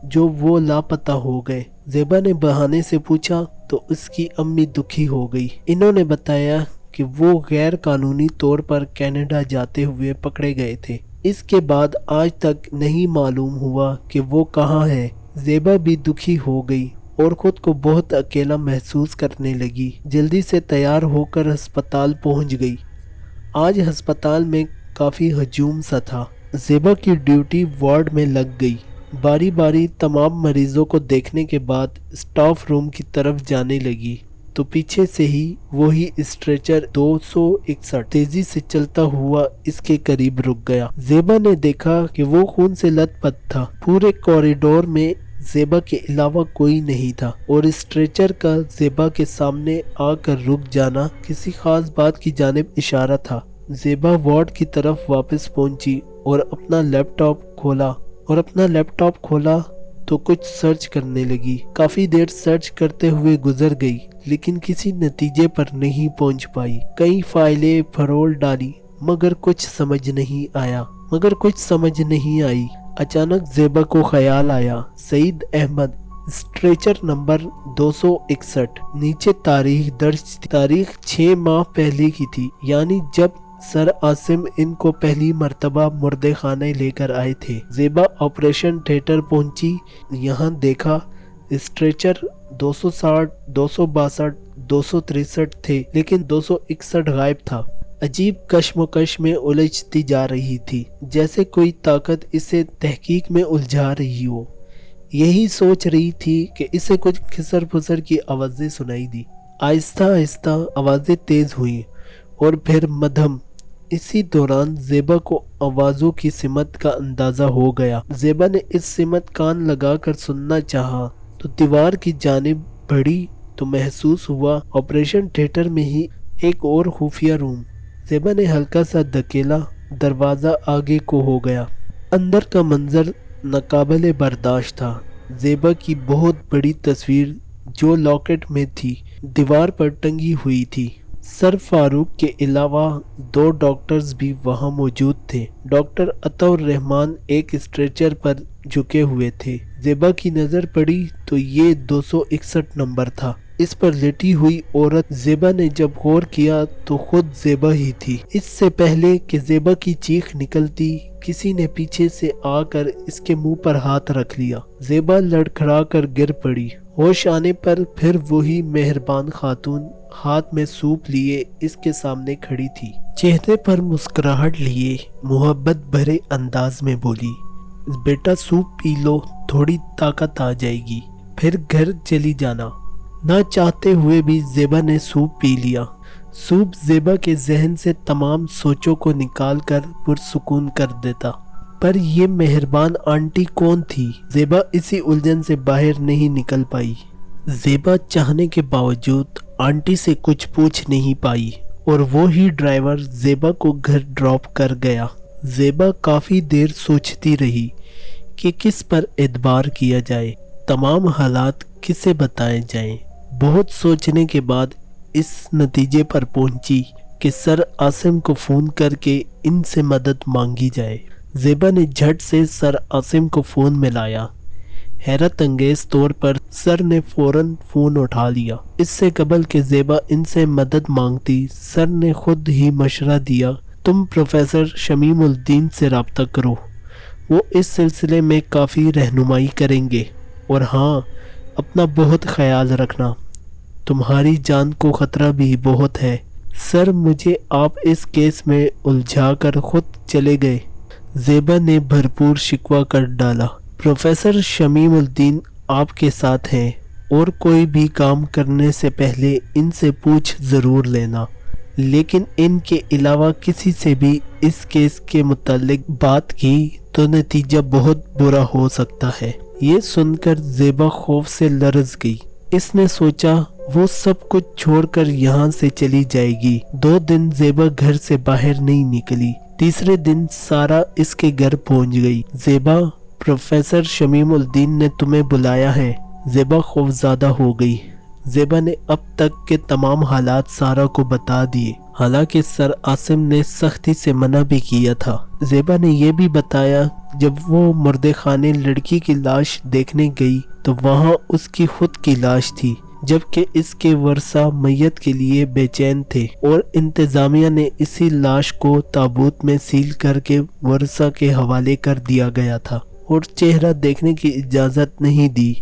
جو وہ لاپتہ ہو گئے؟ زیبا نے بہانے سے پوچھا تو اس کی امی دکھی ہو گئی۔ انہوں نے بتایا کہ وہ غیر قانونی طور پر کینیڈا جاتے ہوئے پکڑے گئے تھے۔ اس کے بعد آج تک نہیں معلوم ہوا کہ وہ کہاں ہے۔ زیبا بھی دکھی ہو گئی اور خود کو بہت اکیلا محسوس کرنے لگی۔ جلدی سے تیار ہو کر ہسپتال پہنچ گئی۔ آج ہسپتال میں کافی ہجوم سا تھا۔ زیبا کی ڈیوٹی وارڈ میں لگ گئی۔ باری باری تمام مریضوں کو دیکھنے کے بعد اسٹاف روم کی طرف جانے لگی تو پیچھے سے ہی وہی اسٹریچر 261 تیزی سے چلتا ہوا اس کے قریب رک گیا۔ زیبا نے دیکھا کہ وہ خون سے لت پت تھا۔ پورے کوریڈور میں زیبا کے علاوہ کوئی نہیں تھا اور اسٹریچر کا زیبا کے سامنے آ کر رک جانا کسی خاص بات کی جانب اشارہ تھا۔ زیبا وارڈ کی طرف واپس پہنچی اور اپنا لیپ ٹاپ کھولا تو کچھ سرچ کرنے لگی۔ کافی دیر سرچ کرتے ہوئے گزر گئی لیکن کسی نتیجے پر نہیں پہنچ پائی۔ کئی فائلیں فرول ڈالی مگر کچھ سمجھ نہیں آئی۔ اچانک زیبا کو خیال آیا، سعید احمد، اسٹریچر نمبر 261۔ نیچے تاریخ درج تھی۔ تاریخ 6 ماہ پہلے کی تھی، یعنی جب سر عاصم ان کو پہلی مرتبہ مردے خانے لے کر آئے تھے۔ زیبا آپریشن تھیٹر پہنچی۔ یہاں دیکھا اسٹریچر 260، 262، 263 تھے لیکن 261 غائب تھا۔ عجیب کشمکش میں الجھتی جا رہی تھی، جیسے کوئی طاقت اسے تحقیق میں الجھا رہی ہو۔ یہی سوچ رہی تھی کہ اسے کچھ کھسر پھسر کی آوازیں سنائی دی۔ آہستہ آہستہ آوازیں تیز ہوئیں اور پھر مدھم۔ اسی دوران زیبا کو آوازوں کی سمت کا اندازہ ہو گیا۔ زیبا نے اس سمت کان لگا کر سننا چاہا تو دیوار کی جانب بڑھی تو محسوس ہوا آپریشن تھیٹر میں ہی ایک اور خفیہ روم۔ زیبا نے ہلکا سا دھکیلا، دروازہ آگے کو ہو گیا۔ اندر کا منظر ناقابل برداشت تھا۔ زیبا کی بہت بڑی تصویر جو لاکٹ میں تھی دیوار پر ٹنگی ہوئی تھی۔ سر فاروق کے علاوہ 2 ڈاکٹرز بھی وہاں موجود تھے۔ ڈاکٹر عطا الرحمان ایک اسٹریچر پر جھکے ہوئے تھے۔ زیبا کی نظر پڑی تو یہ 261 نمبر تھا۔ اس پر لیٹی ہوئی عورت زیبا نے جب غور کیا تو خود زیبا ہی تھی۔ اس سے پہلے کہ زیبا کی چیخ نکلتی کسی نے پیچھے سے آ کر اس کے منہ پر ہاتھ رکھ لیا۔ زیبا لڑکھڑا کر گر پڑی۔ ہوش آنے پر پھر وہی مہربان خاتون ہاتھ میں سوپ لیے اس کے سامنے کھڑی تھی۔ چہرے پر مسکراہٹ لیے محبت بھرے انداز میں بولی، بیٹا سوپ پی لو، تھوڑی طاقت آ جائے گی، پھر گھر چلی جانا۔ نہ چاہتے ہوئے بھی زیبا نے سوپ پی لیا۔ سوپ زیبا کے ذہن سے تمام سوچوں کو نکال کر پرسکون کر دیتا۔ پر یہ مہربان آنٹی کون تھی؟ زیبا اسی الجھن سے باہر نہیں نکل پائی۔ زیبا چاہنے کے باوجود آنٹی سے کچھ پوچھ نہیں پائی اور وہی ڈرائیور زیبا کو گھر ڈراپ کر گیا۔ زیبا کافی دیر سوچتی رہی کہ کس پر اعتبار کیا جائے، تمام حالات کسے بتائے جائیں۔ بہت سوچنے کے بعد اس نتیجے پر پہنچی کہ سر عاصم کو فون کر کے ان سے مدد مانگی جائے۔ زیبا نے جھٹ سے سر عاصم کو فون ملایا۔ حیرت انگیز طور پر سر نے فوراً فون اٹھا لیا۔ اس سے قبل کہ زیبا ان سے مدد مانگتی، سر نے خود ہی مشورہ دیا، تم پروفیسر شمیم الدین سے رابطہ کرو، وہ اس سلسلے میں کافی رہنمائی کریں گے، اور ہاں، اپنا بہت خیال رکھنا، تمہاری جان کو خطرہ بھی بہت ہے۔ سر، مجھے آپ اس کیس میں الجھا کر خود چلے گئے۔ زیبا نے بھرپور شکوہ کر ڈالا۔ پروفیسر شمیم الدین آپ کے ساتھ ہیں، اور کوئی بھی کام کرنے سے پہلے ان سے پوچھ ضرور لینا، لیکن ان کے علاوہ کسی سے بھی اس کیس کے متعلق بات کی تو نتیجہ بہت برا ہو سکتا ہے۔ یہ سن کر زیبا خوف سے لرز گئی۔ اس نے سوچا وہ سب کچھ چھوڑ کر یہاں سے چلی جائے گی۔ 2 دن زیبا گھر سے باہر نہیں نکلی۔ تیسرے دن سارا اس کے گھر پہنچ گئی۔ زیبا، پروفیسر شمیم الدین نے تمہیں بلایا ہے۔ زیبا خوفزدہ ہو گئی۔ زیبا نے اب تک کے تمام حالات سارا کو بتا دیے، حالانکہ سر عاصم نے سختی سے منع بھی کیا تھا۔ زیبا نے یہ بھی بتایا جب وہ مردے خانے لڑکی کی لاش دیکھنے گئی تو وہاں اس کی خود کی لاش تھی، جبکہ اس کے ورثہ میت کے لیے بے چین تھے، اور انتظامیہ نے اسی لاش کو تابوت میں سیل کر کے ورثہ کے حوالے کر دیا گیا تھا، اور چہرہ دیکھنے کی اجازت نہیں دی۔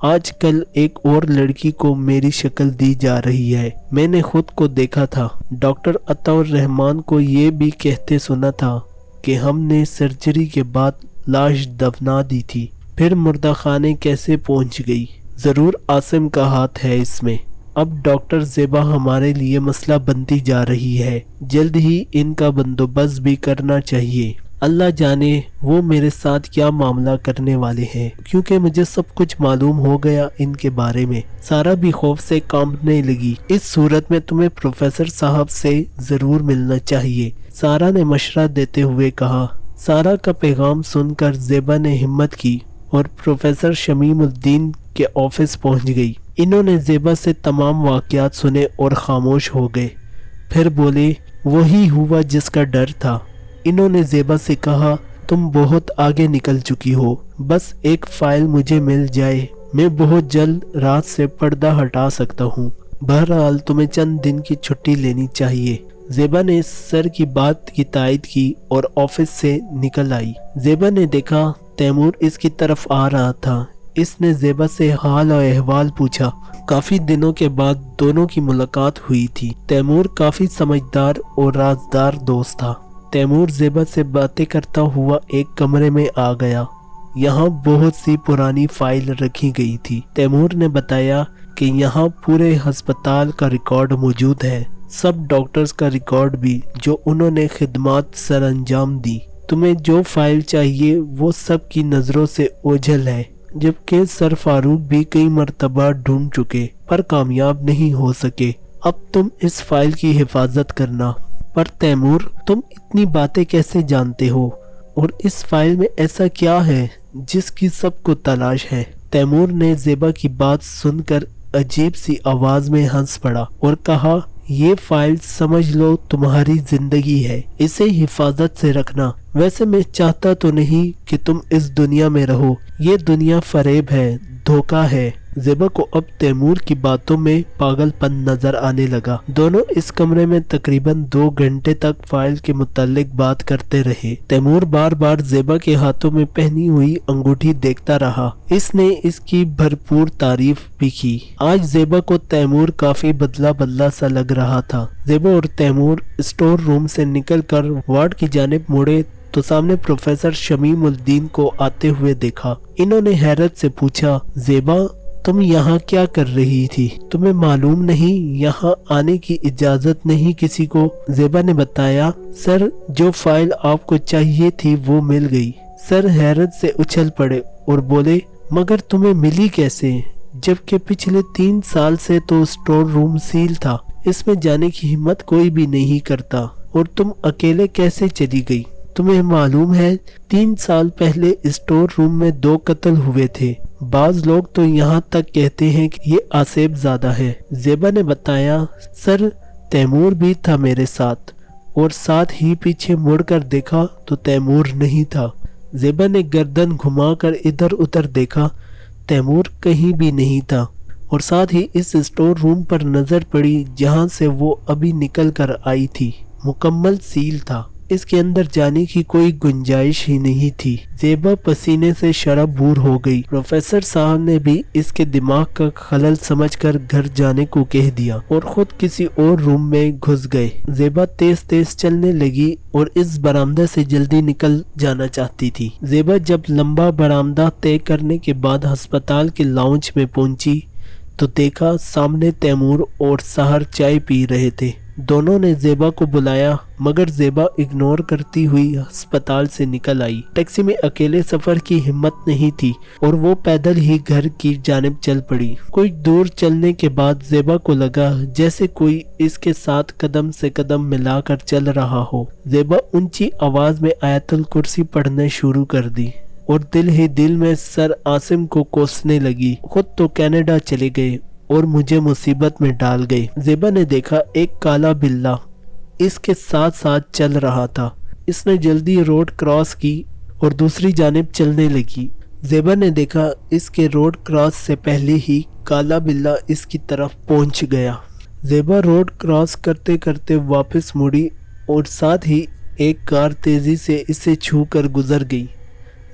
آج کل ایک اور لڑکی کو میری شکل دی جا رہی ہے، میں نے خود کو دیکھا تھا۔ ڈاکٹر عطا الرحمان کو یہ بھی کہتے سنا تھا کہ ہم نے سرجری کے بعد لاش دفنا دی تھی، پھر مردہ خانے کیسے پہنچ گئی؟ ضرور عاصم کا ہاتھ ہے اس میں۔ اب ڈاکٹر زیبا ہمارے لیے مسئلہ بنتی جا رہی ہے، جلد ہی ان کا بندوبست بھی کرنا چاہیے۔ اللہ جانے وہ میرے ساتھ کیا معاملہ کرنے والے ہیں، کیونکہ مجھے سب کچھ معلوم ہو گیا ان کے بارے میں۔ سارا بھی خوف سے کانپنے لگی۔ اس صورت میں تمہیں پروفیسر صاحب سے ضرور ملنا چاہیے، سارا نے مشورہ دیتے ہوئے کہا۔ سارا کا پیغام سن کر زیبا نے ہمت کی اور پروفیسر شمیم الدین کے آفس پہنچ گئی۔ انہوں نے زیبا سے تمام واقعات سنے اور خاموش ہو گئے، پھر بولے، وہی ہوا جس کا ڈر تھا۔ انہوں نے زیبا سے کہا، تم بہت آگے نکل چکی ہو، بس ایک فائل مجھے مل جائے، میں بہت جلد رات سے پردہ ہٹا سکتا ہوں۔ بہرحال تمہیں چند دن کی چھٹی لینی چاہیے۔ زیبا نے سر کی بات کی تائید کی اور آفس سے نکل آئی۔ زیبا نے دیکھا تیمور اس کی طرف آ رہا تھا۔ اس نے زیبا سے حال و احوال پوچھا۔ کافی دنوں کے بعد دونوں کی ملاقات ہوئی تھی۔ تیمور کافی سمجھدار اور رازدار دوست تھا۔ تیمور زیبا سے باتیں کرتا ہوا ایک کمرے میں آ گیا۔ یہاں بہت سی پرانی فائل رکھی گئی تھی۔ تیمور نے بتایا کہ یہاں پورے ہسپتال کا ریکارڈ موجود ہے، سب ڈاکٹرز کا ریکارڈ بھی، جو انہوں نے خدمات سر انجام دی۔ تمہیں جو فائل چاہیے وہ سب کی نظروں سے اوجھل ہے، جبکہ سر فاروق بھی کئی مرتبہ ڈھونڈ چکے پر کامیاب نہیں ہو سکے۔ اب تم اس فائل کی حفاظت کرنا۔ پر تیمور، تم اتنی باتیں کیسے جانتے ہو؟ اور اس فائل میں ایسا کیا ہے جس کی سب کو تلاش ہے؟ تیمور نے زیبا کی بات سن کر عجیب سی آواز میں ہنس پڑا اور کہا، یہ فائل سمجھ لو تمہاری زندگی ہے، اسے حفاظت سے رکھنا۔ ویسے میں چاہتا تو نہیں کہ تم اس دنیا میں رہو، یہ دنیا فریب ہے، دھوکہ ہے۔ زیبا کو اب تیمور کی باتوں میں پاگل پن نظر آنے لگا۔ دونوں اس کمرے میں تقریباً 2 گھنٹے تک فائل کے متعلق بات کرتے رہے۔ تیمور بار بار زیبا کے ہاتھوں میں پہنی ہوئی انگوٹھی دیکھتا رہا۔ اس نے اس کی بھرپور تعریف بھی کی۔ آج زیبا کو تیمور کافی بدلا بدلا سا لگ رہا تھا۔ زیبا اور تیمور اسٹور روم سے نکل کر وارڈ کی جانب مڑے تو سامنے پروفیسر شمیم الدین کو آتے ہوئے دیکھا۔ انہوں نے حیرت سے پوچھا، زیبا، تم یہاں کیا کر رہی تھی؟ تمہیں معلوم نہیں یہاں آنے کی اجازت نہیں کسی کو؟ زیبا نے بتایا، سر، جو فائل آپ کو چاہیے تھی وہ مل گئی۔ سر حیرت سے اچھل پڑے اور بولے، مگر تمہیں ملی کیسے؟ جبکہ پچھلے 3 سال سے تو اسٹور روم سیل تھا، اس میں جانے کی ہمت کوئی بھی نہیں کرتا، اور تم اکیلے کیسے چلی گئی؟ تمہیں معلوم ہے 3 سال پہلے اسٹور روم میں 2 قتل ہوئے تھے۔ بعض لوگ تو یہاں تک کہتے ہیں کہ یہ آصف زادہ ہے۔ زیبا نے بتایا، سر، تیمور بھی تھا میرے ساتھ، اور ساتھ ہی پیچھے مڑ کر دیکھا تو تیمور نہیں تھا۔ زیبا نے گردن گھما کر ادھر ادھر دیکھا، تیمور کہیں بھی نہیں تھا، اور ساتھ ہی اس اسٹور روم پر نظر پڑی جہاں سے وہ ابھی نکل کر آئی تھی۔ مکمل سیل تھا، اس کے اندر جانے کی کوئی گنجائش ہی نہیں تھی۔ زیبا پسینے سے شرابور ہو گئی۔ پروفیسر صاحب نے بھی اس کے دماغ کا خلل سمجھ کر گھر جانے کو کہہ دیا اور خود کسی اور روم میں گھس گئے۔ زیبا تیز تیز چلنے لگی اور اس برآمدہ سے جلدی نکل جانا چاہتی تھی۔ زیبا جب لمبا برآمدہ طے کرنے کے بعد ہسپتال کے لاؤنج میں پہنچی تو دیکھا سامنے تیمور اور سحر چائے پی رہے تھے۔ دونوں نے زیبا کو بلایا مگر زیبا اگنور کرتی ہوئی ہسپتال سے نکل آئی۔ ٹیکسی میں اکیلے سفر کی ہمت نہیں تھی اور وہ پیدل ہی گھر کی جانب چل پڑی۔ کچھ دور چلنے کے بعد زیبا کو لگا جیسے کوئی اس کے ساتھ قدم سے قدم ملا کر چل رہا ہو۔ زیبا اونچی آواز میں آیت الکرسی پڑھنا شروع کر دی اور دل ہی دل میں سر عاصم کو کوسنے لگی۔ خود تو کینیڈا چلے گئے اور مجھے مصیبت میں ڈال گئے۔ زیبا نے دیکھا ایک کالا بلّا اس کے ساتھ ساتھ چل رہا تھا۔ اس نے جلدی روڈ کراس کی اور دوسری جانب چلنے لگی۔ زیبا نے دیکھا اس کے روڈ کراس سے پہلے ہی کالا بلّا اس کی طرف پہنچ گیا۔ زیبا روڈ کراس کرتے کرتے واپس مڑی اور ساتھ ہی ایک کار تیزی سے اسے چھو کر گزر گئی۔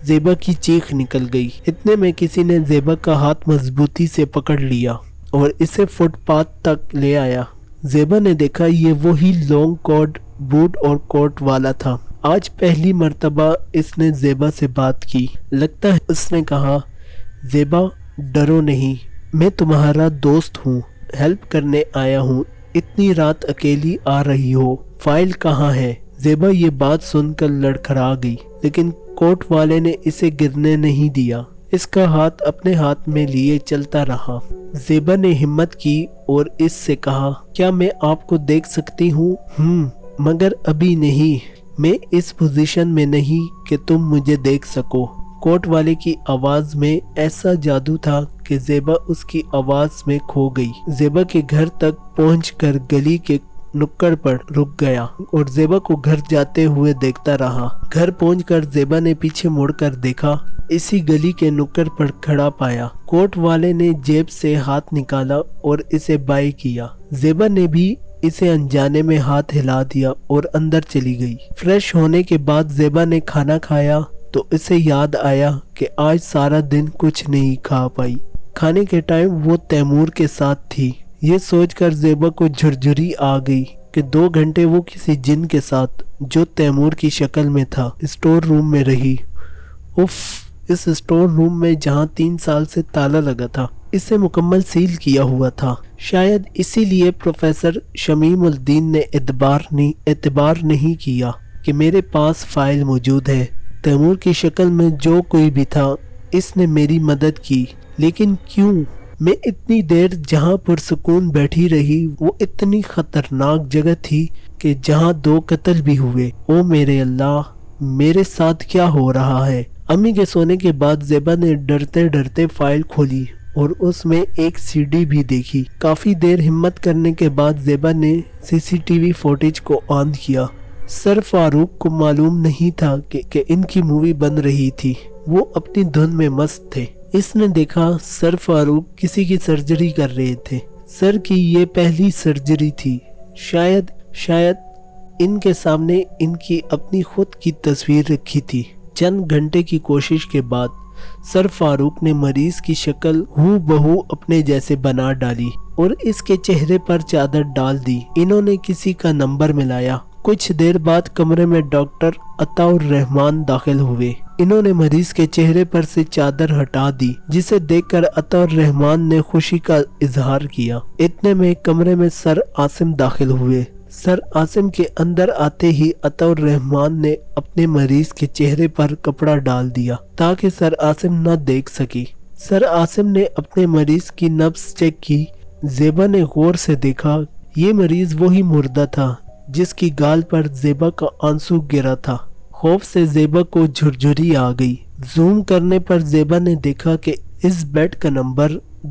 زیبا کی چیخ نکل گئی۔ اتنے میں کسی نے زیبا کا ہاتھ مضبوطی سے پکڑ لیا اور اسے فٹ پاتھ تک لے آیا۔ زیبا نے دیکھا یہ وہی لانگ کوٹ بوٹ اور کوٹ والا تھا۔ آج پہلی مرتبہ اس نے زیبا سے بات کی۔ لگتا ہے اس نے کہا، زیبا ڈرو نہیں، میں تمہارا دوست ہوں، ہیلپ کرنے آیا ہوں۔ اتنی رات اکیلی آ رہی ہو، فائل کہاں ہے؟ زیبا یہ بات سن کر لڑکھڑا گئی لیکن کوٹ والے نے اسے گرنے نہیں دیا۔ اس کا ہاتھ اپنے ہاتھ میں لیے چلتا رہا۔ زیبا نے ہمت کی اور اس سے کہا، کیا میں آپ کو دیکھ سکتی ہوں؟ مگر ابھی نہیں، میں اس پوزیشن میں نہیں کہ تم مجھے دیکھ سکو۔ کوٹ والے کی آواز میں ایسا جادو تھا کہ زیبا اس کی آواز میں کھو گئی۔ زیبا کے گھر تک پہنچ کر گلی کے نکڑ پر رک گیا اور زیبا کو گھر جاتے ہوئے دیکھتا رہا۔ گھر پہنچ کر زیبا نے پیچھے مڑ کر دیکھا، اسی گلی کے نکڑ پر کھڑا پایا۔ کوٹ والے نے جیب سے ہاتھ نکالا اور اسے بائے کیا۔ زیبا نے بھی اسے انجانے میں ہاتھ ہلا دیا اور اندر چلی گئی۔ فریش ہونے کے بعد زیبا نے کھانا کھایا تو اسے یاد آیا کہ آج سارا دن کچھ نہیں کھا پائی۔ کھانے کے ٹائم وہ تیمور کے ساتھ تھی۔ یہ سوچ کر زیبا کو جھرجھری آ گئی کہ 2 گھنٹے وہ کسی جن کے ساتھ جو تیمور کی شکل میں تھا اسٹور روم میں رہی۔ اس اسٹور روم میں جہاں 3 سال سے تالا لگا تھا اسے مکمل سیل کیا ہوا تھا۔ شاید اسی لیے پروفیسر شمیم الدین نے اعتبار نہیں کیا کہ میرے پاس فائل موجود ہے۔ تیمور کی شکل میں جو کوئی بھی تھا اس نے میری مدد کی، لیکن کیوں؟ میں اتنی دیر جہاں پرسکون بیٹھی رہی وہ اتنی خطرناک جگہ تھی کہ جہاں 2 قتل بھی ہوئے۔ او میرے اللہ، میرے ساتھ کیا ہو رہا ہے؟ امی کے سونے کے بعد زیبا نے ڈرتے ڈرتے فائل کھولی اور اس میں ایک سی ڈی بھی دیکھی۔ کافی دیر ہمت کرنے کے بعد زیبا نے CCTV فوٹیج کو آن کیا۔ سر فاروق کو معلوم نہیں تھا کہ ان کی مووی بن رہی تھی، وہ اپنی دھن میں مست تھے۔ اس نے دیکھا سر فاروق کسی کی سرجری کر رہے تھے۔ سر کی یہ پہلی سرجری تھی۔ شاید ان کے سامنے ان کی اپنی خود کی تصویر رکھی تھی۔ چند گھنٹے کی کوشش کے بعد سر فاروق نے مریض کی شکل ہو بہو اپنے جیسے بنا ڈالی اور اس کے چہرے پر چادر ڈال دی۔ انہوں نے کسی کا نمبر ملایا۔ کچھ دیر بعد کمرے میں ڈاکٹر عطا الرحمان داخل ہوئے۔ انہوں نے مریض کے چہرے پر سے چادر ہٹا دی، جسے دیکھ کر عطا الرحمان نے خوشی کا اظہار کیا۔ اتنے میں کمرے میں سر عاصم داخل ہوئے۔ سر عاصم کے اندر آتے ہی عطا الرحمان نے اپنے مریض کے چہرے پر کپڑا ڈال دیا تاکہ سر عاصم نہ دیکھ سکی۔ سر عاصم نے اپنے مریض کی نبض چیک کی۔ زیبا نے غور سے دیکھا، یہ مریض وہی مردہ تھا جس کی گال پر زیبا کا آنسو گرا تھا۔ خوف سے زیبا کو جھرجھری آ گئی۔ زوم کرنے پر زیبا نے دیکھا کہ اس بیڈ کا نمبر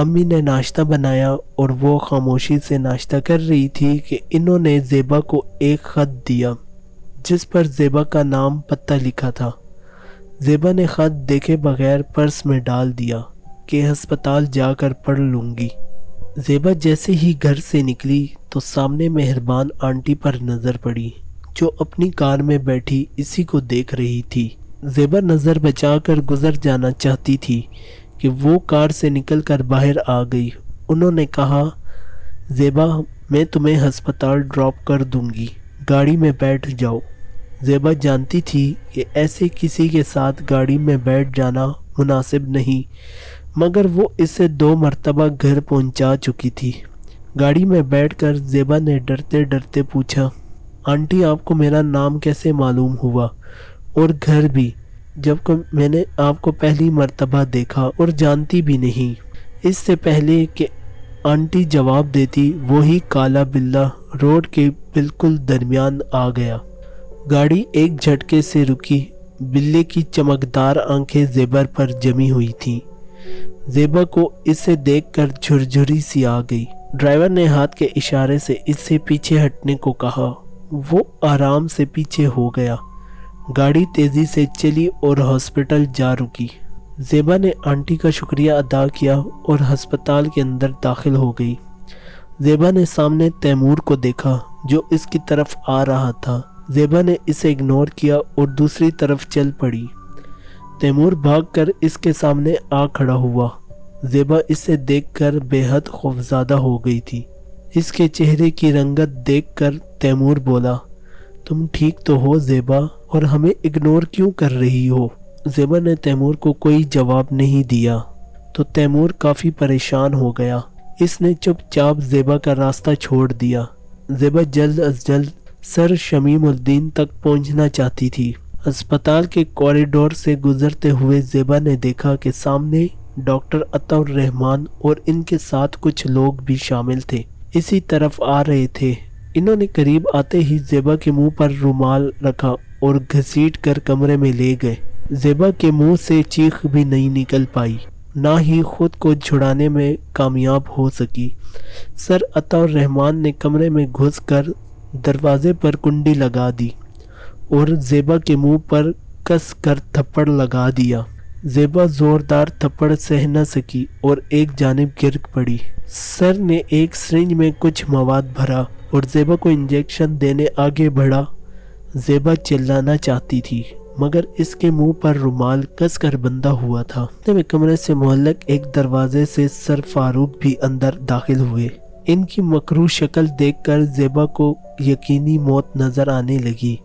امی نے ناشتہ بنایا اور وہ خاموشی سے ناشتہ کر رہی تھی کہ انہوں نے زیبا کو ایک خط دیا جس پر زیبا کا نام پتہ لکھا تھا۔ زیبا نے خط دیکھے بغیر پرس میں ڈال دیا کہ ہسپتال جا کر پڑھ لوں گی۔ زیبا جیسے ہی گھر سے نکلی تو سامنے مہربان آنٹی پر نظر پڑی جو اپنی کار میں بیٹھی اسی کو دیکھ رہی تھی۔ زیبا نظر بچا کر گزر جانا چاہتی تھی کہ وہ کار سے نکل کر باہر آ گئی۔ انہوں نے کہا، زیبا میں تمہیں ہسپتال ڈراپ کر دوں گی، گاڑی میں بیٹھ جاؤ۔ زیبا جانتی تھی کہ ایسے کسی کے ساتھ گاڑی میں بیٹھ جانا مناسب نہیں، مگر وہ اسے 2 مرتبہ گھر پہنچا چکی تھی۔ گاڑی میں بیٹھ کر زیبا نے ڈرتے ڈرتے پوچھا، آنٹی آپ کو میرا نام کیسے معلوم ہوا اور گھر بھی، جب کہ میں نے آپ کو پہلی مرتبہ دیکھا اور جانتی بھی نہیں؟ اس سے پہلے کہ آنٹی جواب دیتی وہی کالا بلہ روڈ کے بالکل درمیان آ گیا۔ گاڑی ایک جھٹکے سے رکی۔ بلے کی چمکدار آنکھیں زیبا پر جمی ہوئی تھیں۔ زیبا کو اسے دیکھ کر جھرجھری سی آ گئی۔ ڈرائیور نے ہاتھ کے اشارے سے اس سے پیچھے ہٹنے کو کہا۔ وہ آرام سے پیچھے ہو گیا۔ گاڑی تیزی سے چلی اور ہسپتال جا رکی۔ زیبا نے آنٹی کا شکریہ ادا کیا اور ہسپتال کے اندر داخل ہو گئی۔ زیبا نے سامنے تیمور کو دیکھا جو اس کی طرف آ رہا تھا۔ زیبا نے اسے اگنور کیا اور دوسری طرف چل پڑی۔ تیمور بھاگ کر اس کے سامنے آ کھڑا ہوا۔ زیبا اسے دیکھ کر بے حد خوفزدہ ہو گئی تھی۔ اس کے چہرے کی رنگت دیکھ کر تیمور بولا، تم ٹھیک تو ہو زیبا، اور ہمیں اگنور کیوں کر رہی ہو؟ زیبا نے تیمور کو کوئی جواب نہیں دیا تو تیمور کافی پریشان ہو گیا۔ اس نے چپ چاپ زیبا کا راستہ چھوڑ دیا۔ زیبا جلد از جلد سر شمیم الدین تک پہنچنا چاہتی تھی۔ ہسپتال کے کوریڈور سے گزرتے ہوئے زیبا نے دیکھا کہ سامنے ڈاکٹر عطا الرحمان اور ان کے ساتھ کچھ لوگ بھی شامل تھے، اسی طرف آ رہے تھے۔ انہوں نے قریب آتے ہی زیبا کے منہ پر رومال رکھا اور گھسیٹ کر کمرے میں لے گئے۔ زیبا کے منہ سے چیخ بھی نہیں نکل پائی، نہ ہی خود کو چھڑانے میں کامیاب ہو سکی۔ سر عطا الرحمان نے کمرے میں گھس کر دروازے پر کنڈی لگا دی اور زیبا کے منہ پر کس کر تھپڑ لگا دیا۔ زیبا زوردار تھپڑ سہ نہ سکی اور ایک جانب گر پڑی۔ سر نے ایک سرنج میں کچھ مواد بھرا اور زیبا کو انجیکشن دینے آگے بڑھا۔ زیبا چلانا چاہتی تھی مگر اس کے منہ پر رومال کس کر بندھا ہوا تھا۔ کمرے سے معلق ایک دروازے سے سر فاروق بھی اندر داخل ہوئے۔ ان کی مکروہ شکل دیکھ کر زیبا کو یقینی موت نظر آنے لگی۔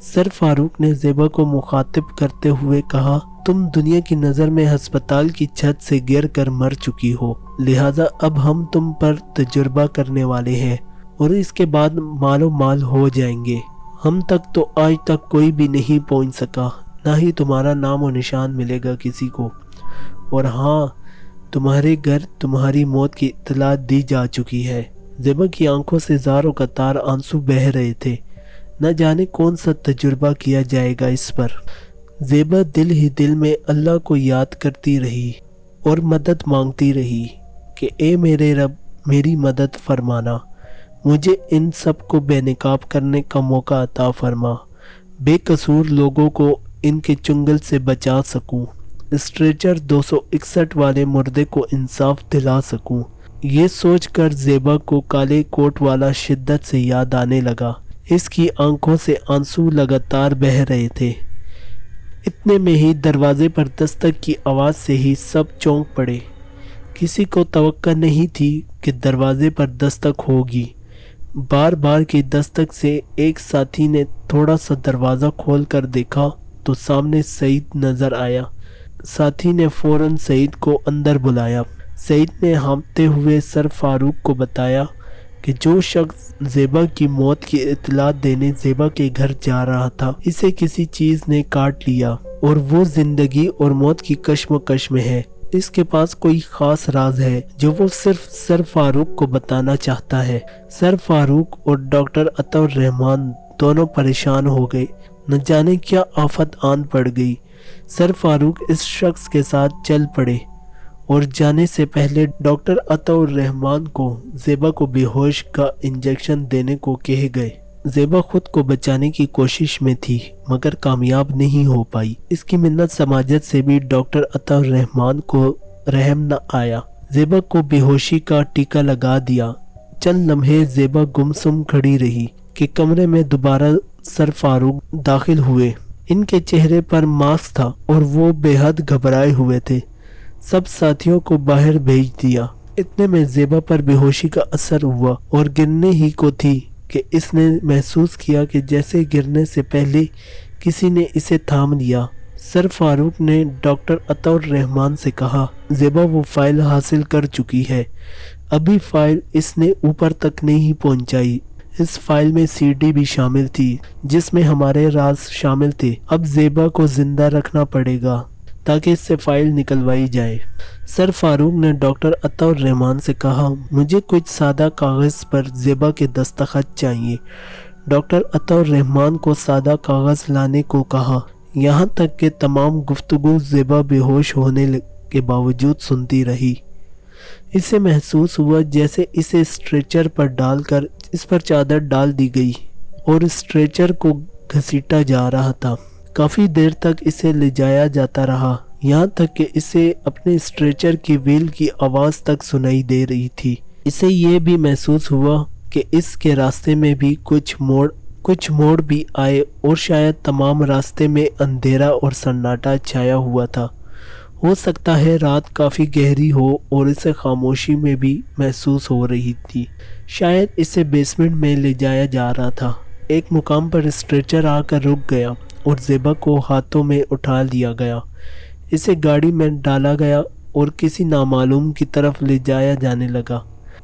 سر فاروق نے زیبا کو مخاطب کرتے ہوئے کہا، تم دنیا کی نظر میں ہسپتال کی چھت سے گر کر مر چکی ہو، لہٰذا اب ہم تم پر تجربہ کرنے والے ہیں اور اس کے بعد مال و مال ہو جائیں گے۔ ہم تک تو آج تک کوئی بھی نہیں پہنچ سکا، نہ ہی تمہارا نام و نشان ملے گا کسی کو، اور ہاں تمہارے گھر تمہاری موت کی اطلاع دی جا چکی ہے۔ زیبا کی آنکھوں سے زاروں کا تار آنسو بہہ رہے تھے۔ نہ جانے کون سا تجربہ کیا جائے گا اس پر۔ زیبا دل ہی دل میں اللہ کو یاد کرتی رہی اور مدد مانگتی رہی کہ اے میرے رب میری مدد فرمانا، مجھے ان سب کو بے نقاب کرنے کا موقع عطا فرما، بے قصور لوگوں کو ان کے چنگل سے بچا سکوں، اسٹریچر 261 والے مردے کو انصاف دلا سکوں۔ یہ سوچ کر زیبا کو کالے کوٹ والا شدت سے یاد آنے لگا۔ اس کی آنکھوں سے آنسو لگاتار بہہ رہے تھے۔ اتنے میں ہی دروازے پر دستک کی آواز سے ہی سب چونک پڑے۔ کسی کو توقع نہیں تھی کہ دروازے پر دستک ہوگی۔ بار بار کی دستک سے ایک ساتھی نے تھوڑا سا دروازہ کھول کر دیکھا تو سامنے سعید نظر آیا۔ ساتھی نے فوراً سعید کو اندر بلایا۔ سعید نے ہانپتے ہوئے سر فاروق کو بتایا کہ جو شخص زیبا کی موت کی اطلاع دینے زیبا کے گھر جا رہا تھا، اسے کسی چیز نے کاٹ لیا اور وہ زندگی اور موت کی کشمکش میں ہے۔ اس کے پاس کوئی خاص راز ہے جو وہ صرف سر فاروق کو بتانا چاہتا ہے۔ سر فاروق اور ڈاکٹر عطا الرحمان دونوں پریشان ہو گئے۔ نہ جانے کیا آفت آن پڑ گئی۔ سر فاروق اس شخص کے ساتھ چل پڑے اور جانے سے پہلے ڈاکٹر عطا الرحمان کو زیبا کو بے ہوش کا انجیکشن دینے کو کہے گئے۔ زیبا خود کو بچانے کی کوشش میں تھی مگر کامیاب نہیں ہو پائی۔ اس کی منت سماجت سے بھی ڈاکٹر عطا الرحمان کو رحم نہ آیا۔ زیبا کو بے ہوشی کا ٹیکا لگا دیا۔ چند لمحے زیبا گمسم کھڑی رہی کہ کمرے میں دوبارہ سر فاروق داخل ہوئے۔ ان کے چہرے پر ماسک تھا اور وہ بے حد گھبرائے ہوئے تھے۔ سب ساتھیوں کو باہر بھیج دیا۔ اتنے میں زیبا پر بے ہوشی کا اثر ہوا اور گرنے ہی کو تھی کہ اس نے محسوس کیا کہ جیسے گرنے سے پہلے کسی نے اسے تھام لیا۔ سر فاروق نے ڈاکٹر عطا الرحمان سے کہا، زیبا وہ فائل حاصل کر چکی ہے، ابھی فائل اس نے اوپر تک نہیں پہنچائی۔ اس فائل میں سی ڈی بھی شامل تھی جس میں ہمارے راز شامل تھے۔ اب زیبا کو زندہ رکھنا پڑے گا تاکہ اس سے فائل نکلوائی جائے۔ سر فاروق نے ڈاکٹر عطا الرحمان سے کہا، مجھے کچھ سادہ کاغذ پر زیبا کے دستخط چاہیے۔ ڈاکٹر عطا الرحمان کو سادہ کاغذ لانے کو کہا، یہاں تک کہ تمام گفتگو زیبا بے ہوش ہونے کے باوجود سنتی رہی۔ اسے محسوس ہوا جیسے اسے اسٹریچر پر ڈال کر اس پر چادر ڈال دی گئی اور اسٹریچر کو گھسیٹا جا رہا تھا۔ کافی دیر تک اسے لے جایا جاتا رہا، یہاں تک کہ اسے اپنے اسٹریچر کی ویل کی آواز تک سنائی دے رہی تھی۔ اسے یہ بھی محسوس ہوا کہ اس کے راستے میں بھی کچھ موڑ بھی آئے اور شاید تمام راستے میں اندھیرا اور سناٹا چھایا ہوا تھا۔ ہو سکتا ہے رات کافی گہری ہو اور اسے خاموشی میں بھی محسوس ہو رہی تھی۔ شاید اسے بیسمنٹ میں لے جایا جا رہا تھا۔ ایک مقام پر اسٹریچر آ کر رک گیا اور زیبا کو ہاتھوں میں اٹھا لیا گیا۔ اسے گاڑی میں ڈالا گیا اور کسی نامعلوم کی طرف لے جایا جانے لگا۔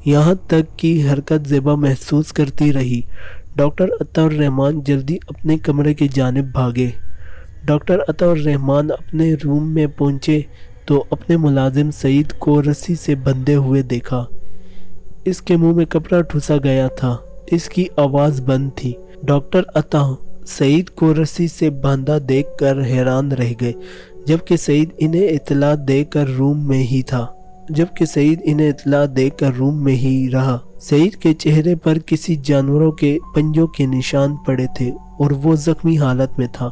یہاں تک کی حرکت زیبا محسوس کرتی رہی۔ ڈاکٹر عطا الرحمان جلدی اپنے کمرے کی جانب بھاگے۔ ڈاکٹر عطا الرحمان اپنے روم میں پہنچے تو اپنے ملازم سعید کو رسی سے بندھے ہوئے دیکھا۔ اس کے منہ میں کپڑا ٹھوسا گیا تھا، اس کی آواز بند تھی۔ ڈاکٹر عطا سعید کو رسی سے باندھا دیکھ کر حیران رہ گئے، جبکہ سعید انہیں اطلاع دے کر روم میں ہی رہا۔ سعید کے چہرے پر کسی جانوروں کے پنجوں کے نشان پڑے تھے اور وہ زخمی حالت میں تھا۔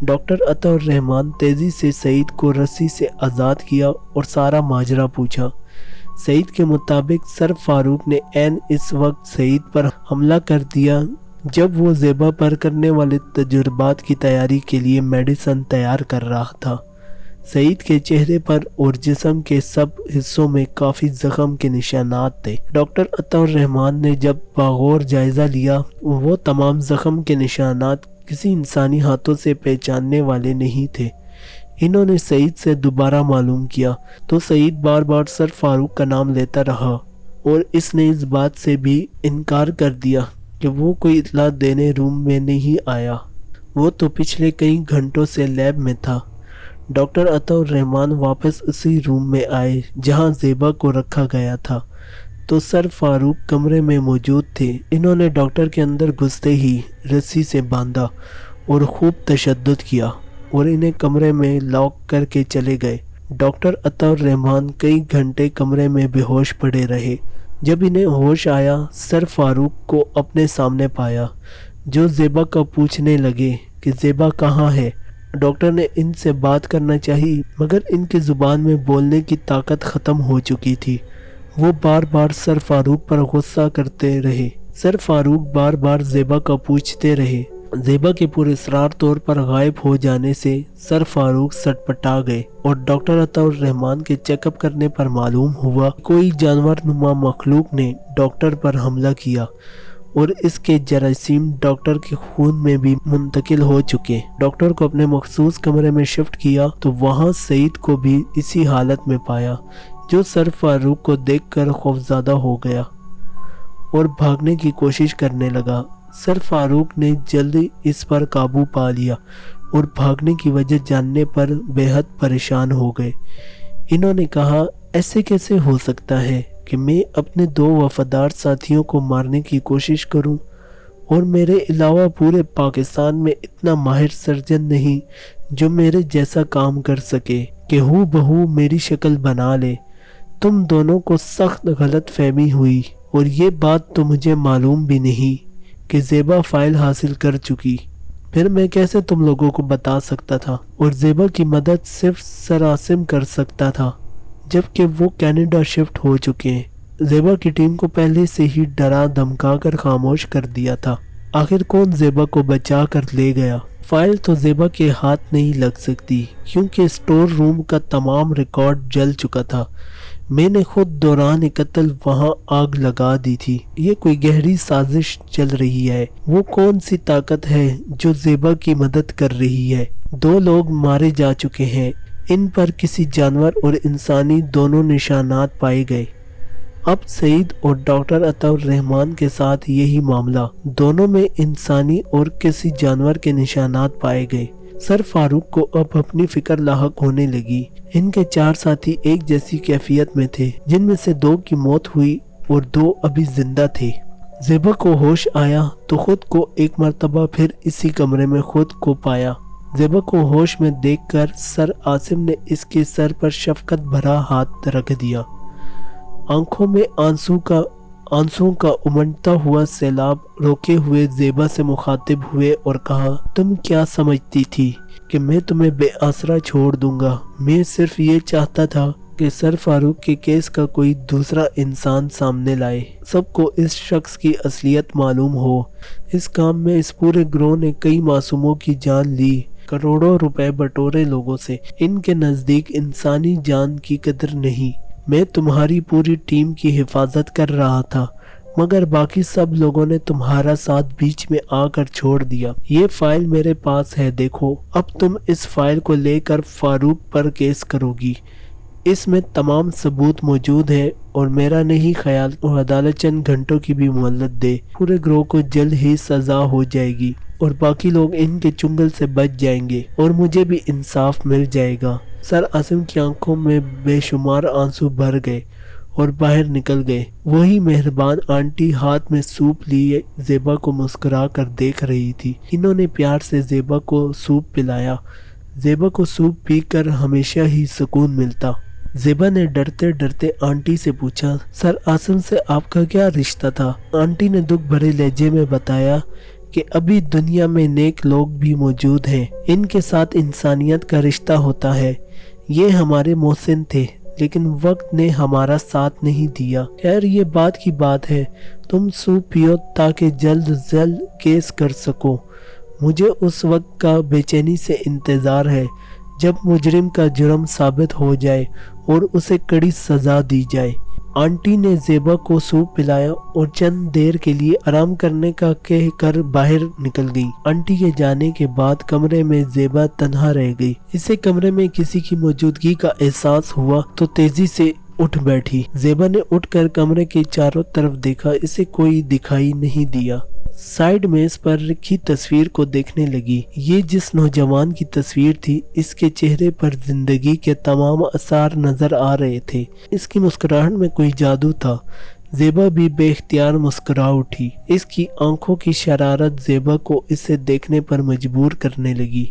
ڈاکٹر عطا الرحمان تیزی سے سعید کو رسی سے آزاد کیا اور سارا ماجرا پوچھا۔ سعید کے مطابق سر فاروق نے عین اس وقت سعید پر حملہ کر دیا جب وہ زیبا پر کرنے والے تجربات کی تیاری کے لیے میڈیسن تیار کر رہا تھا۔ سعید کے چہرے پر اور جسم کے سب حصوں میں کافی زخم کے نشانات تھے۔ ڈاکٹر عطا الرحمان نے جب باغور جائزہ لیا، وہ تمام زخم کے نشانات کسی انسانی ہاتھوں سے پہچاننے والے نہیں تھے۔ انہوں نے سعید سے دوبارہ معلوم کیا تو سعید بار بار سر فاروق کا نام لیتا رہا اور اس نے اس بات سے بھی انکار کر دیا کہ وہ کوئی اطلاع دینے روم میں نہیں آیا، وہ تو پچھلے کئی گھنٹوں سے لیب میں تھا۔ ڈاکٹر عطا الرحمان واپس اسی روم میں آئے جہاں زیبا کو رکھا گیا تھا تو سر فاروق کمرے میں موجود تھے۔ انہوں نے ڈاکٹر کے اندر گھستے ہی رسی سے باندھا اور خوب تشدد کیا اور انہیں کمرے میں لاک کر کے چلے گئے۔ ڈاکٹر عطا الرحمان کئی گھنٹے کمرے میں بے ہوش پڑے رہے۔ جب انہیں ہوش آیا، سر فاروق کو اپنے سامنے پایا جو زیبا کا پوچھنے لگے کہ زیبا کہاں ہے۔ ڈاکٹر نے ان سے بات کرنا چاہی مگر ان کی زبان میں بولنے کی طاقت ختم ہو چکی تھی۔ وہ بار بار سر فاروق پر غصہ کرتے رہے۔ سر فاروق بار بار زیبا کا پوچھتے رہے۔ زیبا کے پراسرار طور پر غائب ہو جانے سے سر فاروق سٹپٹا گئے اور ڈاکٹر عطا الرحمان کے چیک اپ کرنے پر معلوم ہوا کوئی جانور نما مخلوق نے ڈاکٹر پر حملہ کیا اور اس کے جراثیم ڈاکٹر کے خون میں بھی منتقل ہو چکے۔ ڈاکٹر کو اپنے مخصوص کمرے میں شفٹ کیا تو وہاں سعید کو بھی اسی حالت میں پایا جو سر فاروق کو دیکھ کر خوفزدہ ہو گیا اور بھاگنے کی کوشش کرنے لگا۔ سر فاروق نے جلدی اس پر قابو پا لیا اور بھاگنے کی وجہ جاننے پر بے حد پریشان ہو گئے۔ انہوں نے کہا، ایسے کیسے ہو سکتا ہے کہ میں اپنے 2 وفادار ساتھیوں کو مارنے کی کوشش کروں اور میرے علاوہ پورے پاکستان میں اتنا ماہر سرجن نہیں جو میرے جیسا کام کر سکے۔ کہ ہو بہو میری شکل بنا لے۔ تم دونوں کو سخت غلط فہمی ہوئی اور یہ بات تو مجھے معلوم بھی نہیں کہ زیبا فائل حاصل کر چکی۔ پھر میں کیسے تم لوگوں کو بتا سکتا تھا؟ اور زیبا کی مدد صرف سر عاصم کر سکتا تھا جبکہ وہ کینیڈا شفٹ ہو چکے ہیں۔ زیبا کی ٹیم کو پہلے سے ہی ڈرا دھمکا کر خاموش کر دیا تھا۔ آخر کون زیبا کو بچا کر لے گیا؟ فائل تو زیبا کے ہاتھ نہیں لگ سکتی کیونکہ اسٹور روم کا تمام ریکارڈ جل چکا تھا۔ میں نے خود دوران قتل وہاں آگ لگا دی تھی۔ یہ کوئی گہری سازش چل رہی ہے۔ وہ کون سی طاقت ہے جو زیبا کی مدد کر رہی ہے؟ 2 لوگ مارے جا چکے ہیں۔ ان پر کسی جانور اور انسانی دونوں نشانات پائے گئے۔ اب سعید اور ڈاکٹر عطا الرحمن کے ساتھ یہی معاملہ، دونوں میں انسانی اور کسی جانور کے نشانات پائے گئے۔ سر فاروق کو اب اپنی فکر لاحق ہونے لگی۔ ان کے 4 ساتھی ایک جیسی کیفیت میں تھے، جن میں سے 2 کی موت ہوئی اور 2 ابھی زندہ تھے۔ زیبا کو ہوش آیا تو خود کو ایک مرتبہ پھر اسی کمرے میں خود کو پایا۔ زیبا کو ہوش میں دیکھ کر سر عاصم نے اس کے سر پر شفقت بھرا ہاتھ رکھ دیا۔ آنکھوں میں آنسوں کا امنڈتا ہوا سیلاب روکے ہوئے زیبا سے مخاطب ہوئے اور کہا، تم کیا سمجھتی تھی کہ میں تمہیں بے آسرا چھوڑ دوں گا؟ میں صرف یہ چاہتا تھا کہ سر فاروق کے کیس کا کوئی دوسرا انسان سامنے لائے، سب کو اس شخص کی اصلیت معلوم ہو۔ اس کام میں اس پورے گروہ نے کئی معصوموں کی جان لی، کروڑوں روپے بٹورے لوگوں سے۔ ان کے نزدیک انسانی جان کی قدر نہیں۔ میں تمہاری پوری ٹیم کی حفاظت کر رہا تھا مگر باقی سب لوگوں نے تمہارا ساتھ بیچ میں آ کر چھوڑ دیا۔ یہ فائل میرے پاس ہے، دیکھو۔ اب تم اس فائل کو لے کر فاروق پر کیس کرو گی۔ اس میں تمام ثبوت موجود ہیں اور میرا نہیں خیال کہ عدالت چند گھنٹوں کی بھی مہلت دے۔ پورے گروہ کو جلد ہی سزا ہو جائے گی اور باقی لوگ ان کے چنگل سے بچ جائیں گے اور مجھے بھی انصاف مل جائے گا۔ سر عاصم کی آنکھوں میں بے شمار آنسو بھر گئے اور باہر نکل گئے۔ وہی مہربان آنٹی ہاتھ میں سوپ لیے زیبا کو مسکرا کر دیکھ رہی تھی۔ انہوں نے پیار سے زیبا کو سوپ پلایا۔ زیبا کو سوپ پی کر ہمیشہ ہی سکون ملتا۔ زیبا نے ڈرتے ڈرتے آنٹی سے پوچھا، سر عاصم سے آپ کا کیا رشتہ تھا؟ آنٹی نے دکھ بھرے لہجے میں بتایا کہ ابھی دنیا میں نیک لوگ بھی موجود ہیں، ان کے ساتھ انسانیت کا رشتہ ہوتا ہے۔ یہ ہمارے محسن تھے لیکن وقت نے ہمارا ساتھ نہیں دیا۔ خیر یہ بات کی بات ہے، تم سوپ پیو تاکہ جلد کیس کر سکو۔ مجھے اس وقت کا بے چینی سے انتظار ہے جب مجرم کا جرم ثابت ہو جائے اور اسے کڑی سزا دی جائے۔ آنٹی نے زیبا کو سوپ پلایا اور چند دیر کے لیے آرام کرنے کا کہہ کر باہر نکل گئی۔ آنٹی کے جانے کے بعد کمرے میں زیبا تنہا رہ گئی۔ اسے کمرے میں کسی کی موجودگی کا احساس ہوا تو تیزی سے اٹھ بیٹھی۔ زیبا نے اٹھ کر کمرے کے چاروں طرف دیکھا، اسے کوئی دکھائی نہیں دیا۔ سائیڈ میز پر رکھی تصویر کو دیکھنے لگی۔ یہ جس نوجوان کی تصویر تھی، اس کے چہرے پر زندگی کے تمام آثار نظر آ رہے تھے۔ اس کی مسکراہٹ میں کوئی جادو تھا۔ زیبا بھی بے اختیار مسکرا اٹھی۔ اس کی آنکھوں کی شرارت زیبا کو اسے دیکھنے پر مجبور کرنے لگی۔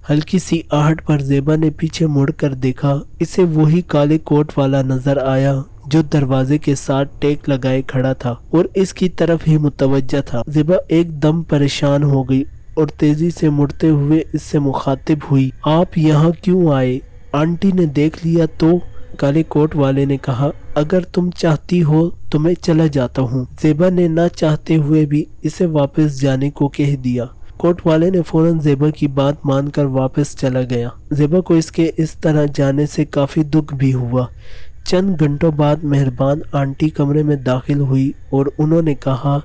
ہلکی سی آہٹ پر زیبا نے پیچھے مڑ کر دیکھا۔ اسے وہی کالے کوٹ والا نظر آیا جو دروازے کے ساتھ ٹیک لگائے کھڑا تھا اور اس کی طرف ہی متوجہ تھا۔ زیبا ایک دم پریشان ہو گئی اور تیزی سے مڑتے ہوئے اس سے مخاطب ہوئی، آپ یہاں کیوں آئے؟ آنٹی نے دیکھ لیا تو؟ کالے کوٹ والے نے کہا، اگر تم چاہتی ہو تو میں چلا جاتا ہوں۔ زیبا نے نہ چاہتے ہوئے بھی اسے واپس جانے کو کہہ دیا۔ کوٹ والے نے فوراً زیبا کی بات مان کر واپس چلا گیا۔ زیبا کو اس کے اس طرح جانے سے کافی دکھ بھی ہوا۔ چند گھنٹوں بعد مہربان آنٹی کمرے میں داخل ہوئی اور انہوں نے کہا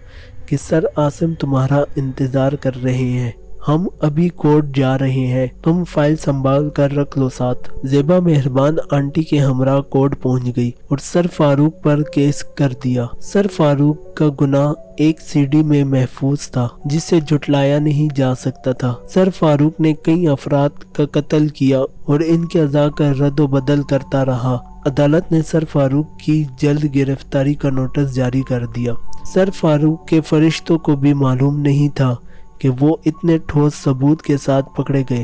کہ سر عاصم تمہارا انتظار کر رہے ہیں، ہم ابھی کورٹ جا رہے ہیں، تم فائل سنبھال کر رکھ لو ساتھ۔ زیبا مہربان آنٹی کے ہمراہ کورٹ پہنچ گئی اور سر فاروق پر کیس کر دیا۔ سر فاروق کا گناہ ایک سی ڈی میں محفوظ تھا جسے جھٹلایا نہیں جا سکتا تھا۔ سر فاروق نے کئی افراد کا قتل کیا اور ان کے اعضاء کا رد و بدل کرتا رہا۔ عدالت نے سر فاروق کی جلد گرفتاری کا نوٹس جاری کر دیا۔ سر فاروق کے فرشتوں کو بھی معلوم نہیں تھا کہ وہ اتنے ٹھوس ثبوت کے ساتھ پکڑے گئے۔